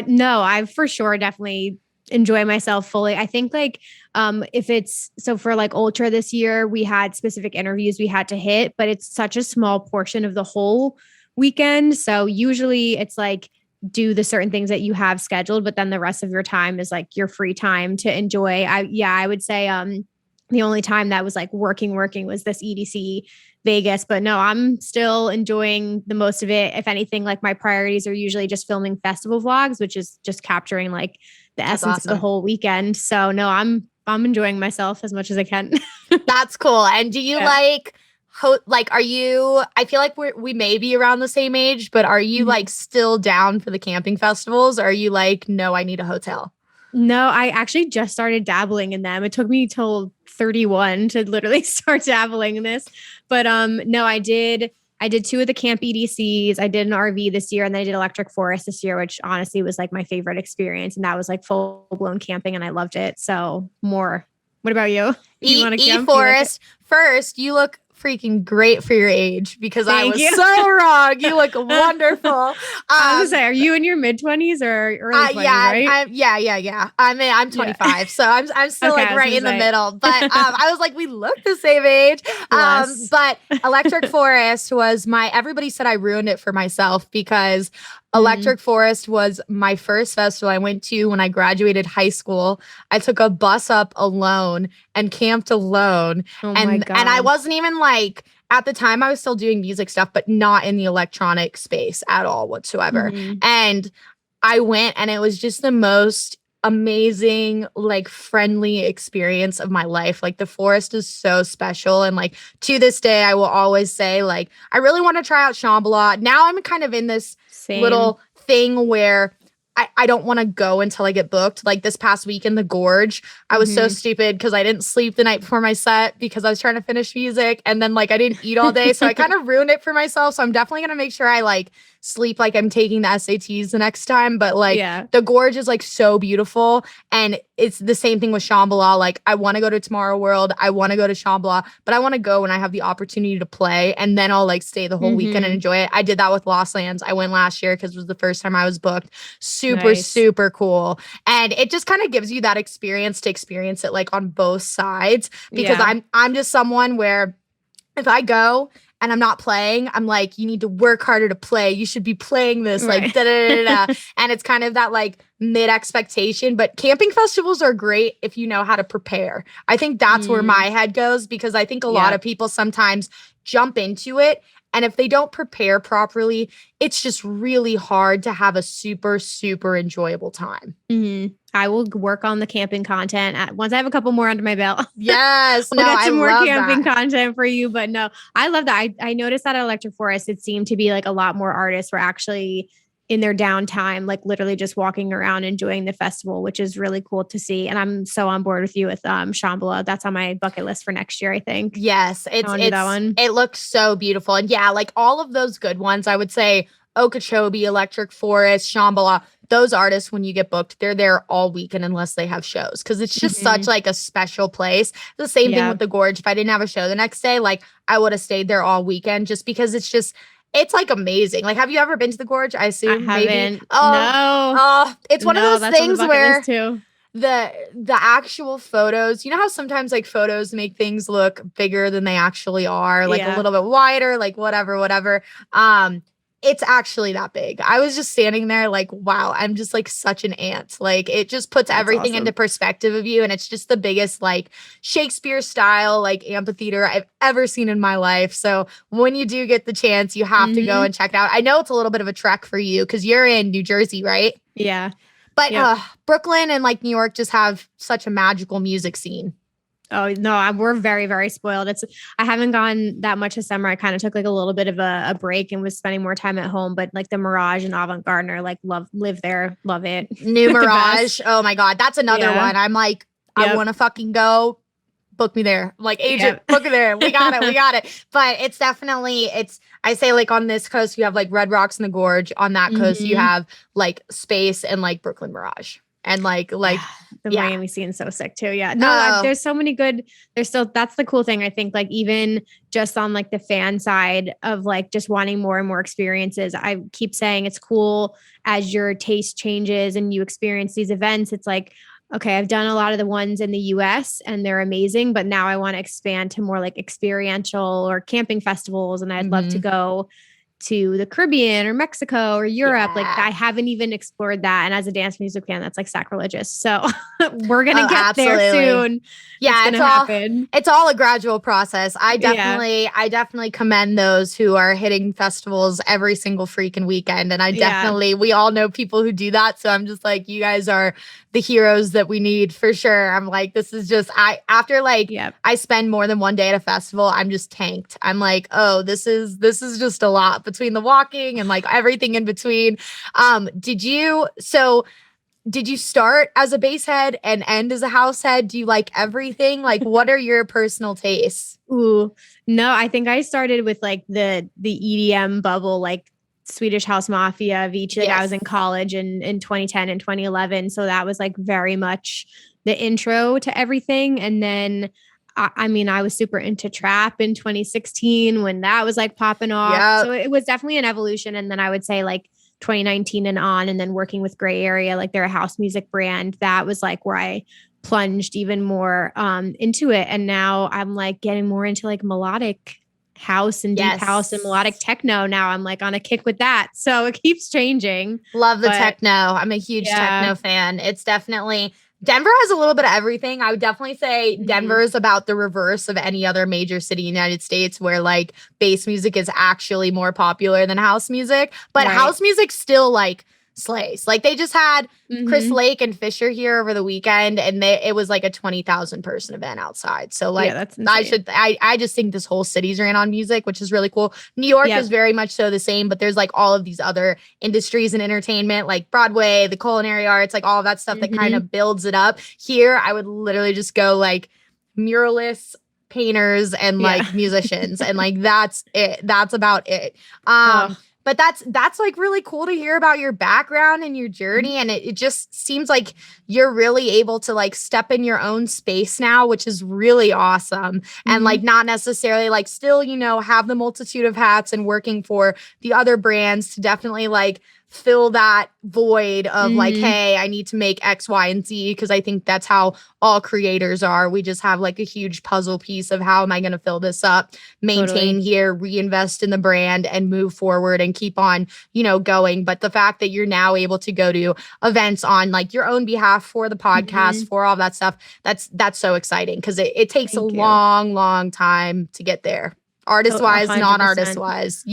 No, I for sure definitely enjoy myself fully. I think like if it's so for like Ultra this year, we had specific interviews we had to hit, but it's such a small portion of the whole weekend. So usually it's like do the certain things that you have scheduled, but then the rest of your time is like your free time to enjoy. I would say the only time that was like working was this EDC Vegas, but no, I'm still enjoying the most of it. If anything, like my priorities are usually just filming festival vlogs, which is just capturing like the essence of the whole weekend. So no, I'm enjoying myself as much as I can. That's cool. And do you like are you, I feel like we may be around the same age, but are you like still down for the camping festivals? Or are you like, no, I need a hotel? No, I actually just started dabbling in them. It took me till 31 to literally start dabbling in this. But no, I did 2 of the camp EDCs. I did an RV this year, and then I did Electric Forest this year, which honestly was like my favorite experience. And that was like full blown camping, and I loved it. So more. What about you? You want to camp? Forest. First, you look freaking great for your age, because I was you. so wrong. You look wonderful. I was gonna say, are you in your mid-20s or early 20s, right? Yeah. I'm 25, so I'm still like right in the middle. But I was like, we look the same age. But Electric Forest was everybody said I ruined it for myself, because Electric Forest was my first festival I went to when I graduated high school. I took a bus up alone and camped alone. And I wasn't even like, at the time I was still doing music stuff, but not in the electronic space at all whatsoever. And I went, and it was just the most amazing, like friendly experience of my life. Like the forest is so special. And like to this day, I will always say like, I really want to try out Shambhala. Now I'm kind of in this little thing where I don't want to go until I get booked. Like this past week in the Gorge, I was so stupid because I didn't sleep the night before my set because I was trying to finish music. And then like I didn't eat all day. So I kind of ruined it for myself. So I'm definitely going to make sure I like sleep like I'm taking the SATs the next time. But like the Gorge is like so beautiful. And it's the same thing with Shambhala. Like I want to go to Tomorrow World. I want to go to Shambhala, but I want to go when I have the opportunity to play. And then I'll like stay the whole weekend and enjoy it. I did that with Lost Lands. I went last year because it was the first time I was booked. Super cool. And it just kind of gives you that experience to experience it like on both sides, because I'm just someone where if I go and I'm not playing, I'm like, you need to work harder to play. You should be playing this, like, da-da-da-da-da. And it's kind of that, like, mid-expectation. But camping festivals are great if you know how to prepare. I think that's where my head goes, because I think a lot of people sometimes jump into it. And if they don't prepare properly, it's just really hard to have a super, super enjoyable time. I will work on the camping content once I have a couple more under my belt. Yes. We'll get some more camping content for you. But no, I love that. I noticed that at Electric Forest, it seemed to be like a lot more artists were actually in their downtime, like literally just walking around enjoying the festival, which is really cool to see. And I'm so on board with you with Shambhala. That's on my bucket list for next year, I think. Yes, it's that one. It looks so beautiful. And yeah, like all of those good ones, I would say Okeechobee, Electric Forest, Shambhala, those artists, when you get booked, they're there all weekend unless they have shows, because it's just such like a special place. The same thing with the Gorge. If I didn't have a show the next day, like I would have stayed there all weekend, just because it's just It's like amazing. Like, have you ever been to the gorge? I I assume maybe. haven't. No. It's one of No, those that's on the things bucket where list too. the actual photos, you know how sometimes like photos make things look bigger than they actually are, like a Yeah. little bit wider, like whatever. It's actually that big. I was just standing there like, wow, I'm just like such an ant. Like it just puts That's everything into awesome. perspective of you. And it's just the biggest like Shakespeare style like amphitheater I've ever seen in my life. So when you do get the chance, you have to go and check it out. I know it's a little bit of a trek for you because you're in New Jersey, right? Yeah. But Yep. Brooklyn and like New York just have such a magical music scene. Oh no, we're very, very spoiled. I haven't gone that much this summer. I kind of took like a little bit of a break and was spending more time at home. But like the Mirage and Avant Garden are like live there, love it. New The Mirage. best. Oh my God. That's another Yeah. one. I'm like, I Yep. want to fucking go. Book me there. Like agent, Yep. book me there. We got it. We got it. But it's definitely, I say like on this coast, you have like Red Rocks and the Gorge. On that coast, you Mhm. have like Space and like Brooklyn Mirage. And like, Yeah, the yeah. Miami scene's so sick too. Yeah. No, Oh. there's so many good, that's the cool thing. I think like even just on like the fan side of like just wanting more and more experiences, I keep saying it's cool as your taste changes and you experience these events. It's like, okay, I've done a lot of the ones in the US and they're amazing, but now I want to expand to more like experiential or camping festivals. And I'd love to go to the Caribbean or Mexico or Europe. Like I haven't even explored that. And as a dance music fan, that's like sacrilegious. So we're going to get there soon. Yeah, it's going to happen. It's all a gradual process. I definitely commend those who are hitting festivals every single freaking weekend. And we all know people who do that. So I'm just like, you guys are the heroes that we need for sure. I'm like, this is just, I spend more than one day at a festival, I'm just tanked. I'm like, oh, this is just a lot between the walking and like everything in between. Did you start as a bass head and end as a house head? Do you like everything? Like, what are your personal tastes? Ooh, no, I think I started with like the EDM bubble, like Swedish House Mafia, Avicii. Like I was in college in 2010 and 2011. So that was like very much the intro to everything. And then I mean, I was super into trap in 2016 when that was like popping off. Yep. So it was definitely an evolution. And then I would say like 2019 and on, and then working with Gray Area, like they're a house music brand. That was like where I plunged even more into it. And now I'm like getting more into like melodic house and deep house and melodic techno. Now I'm like on a kick with that. So it keeps changing. Love the techno. I'm a huge techno fan. It's definitely, Denver has a little bit of everything. I would definitely say Denver is about the reverse of any other major city in the United States where like bass music is actually more popular than house music. But house music still like slays. Like they just had Chris Lake and Fisher here over the weekend, and it was like a 20,000 person event outside. So like that's insane. I just think this whole city's ran on music, which is really cool. New York is very much so the same, but there's like all of these other industries and entertainment, like Broadway, the culinary arts, like all of that stuff that kind of builds it up. Here, I would literally just go like muralists, painters, and like musicians, and like that's it. That's about it. But that's like really cool to hear about your background and your journey. And it just seems like you're really able to like step in your own space now, which is really awesome. And like not necessarily like still, have the multitude of hats and working for the other brands to definitely like fill that void of like, hey, I need to make X, Y, and Z, because I think that's how all creators are. We just have like a huge puzzle piece of how am I going to fill this up, maintain here, reinvest in the brand, and move forward and keep on, going. But the fact that you're now able to go to events on like your own behalf for the podcast, for all that stuff, that's so exciting because it takes a long time to get there. Artist wise, non-artist wise,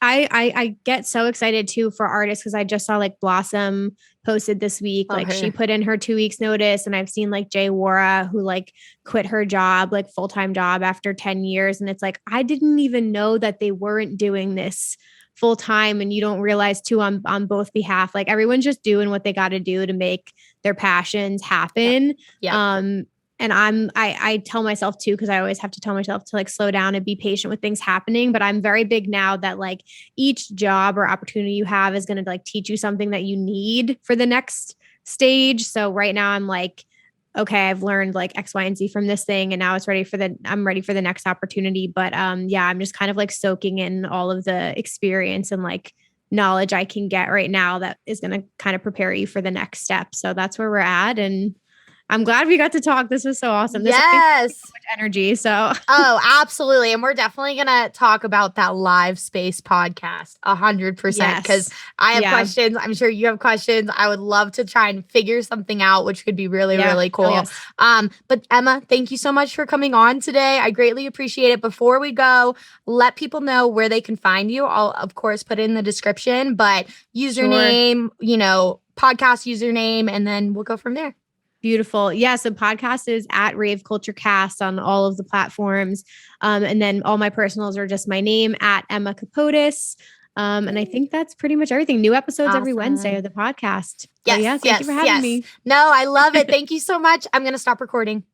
I get so excited too for artists because I just saw like Blossom posted this week. Like she put in her 2 weeks notice, and I've seen like Jay Wara who like quit her job, like full-time job after 10 years. And it's like, I didn't even know that they weren't doing this full time. And you don't realize too on both behalf, like everyone's just doing what they got to do to make their passions happen. And I tell myself too, because I always have to tell myself to like slow down and be patient with things happening. But I'm very big now that like each job or opportunity you have is going to like teach you something that you need for the next stage. So right now I'm like, okay, I've learned like X, Y, and Z from this thing, and now I'm ready for the next opportunity. But yeah, I'm just kind of like soaking in all of the experience and like knowledge I can get right now that is going to kind of prepare you for the next step. So that's where we're at. And I'm glad we got to talk. This was so awesome. This always gives me so much energy. So Oh, absolutely. And we're definitely going to talk about that live space podcast 100% because I have questions. I'm sure you have questions. I would love to try and figure something out, which could be really, really cool. Yes. But Emma, thank you so much for coming on today. I greatly appreciate it. Before we go, let people know where they can find you. I'll, of course, put it in the description, but username, podcast username, and then we'll go from there. Beautiful. Yeah. So podcast is at Rave Culture Cast on all of the platforms. And then all my personals are just my name at Emma Kapotes. And I think that's pretty much everything. New episodes every Wednesday of the podcast. Yes. Thank you for having me. No, I love it. Thank you so much. I'm going to stop recording.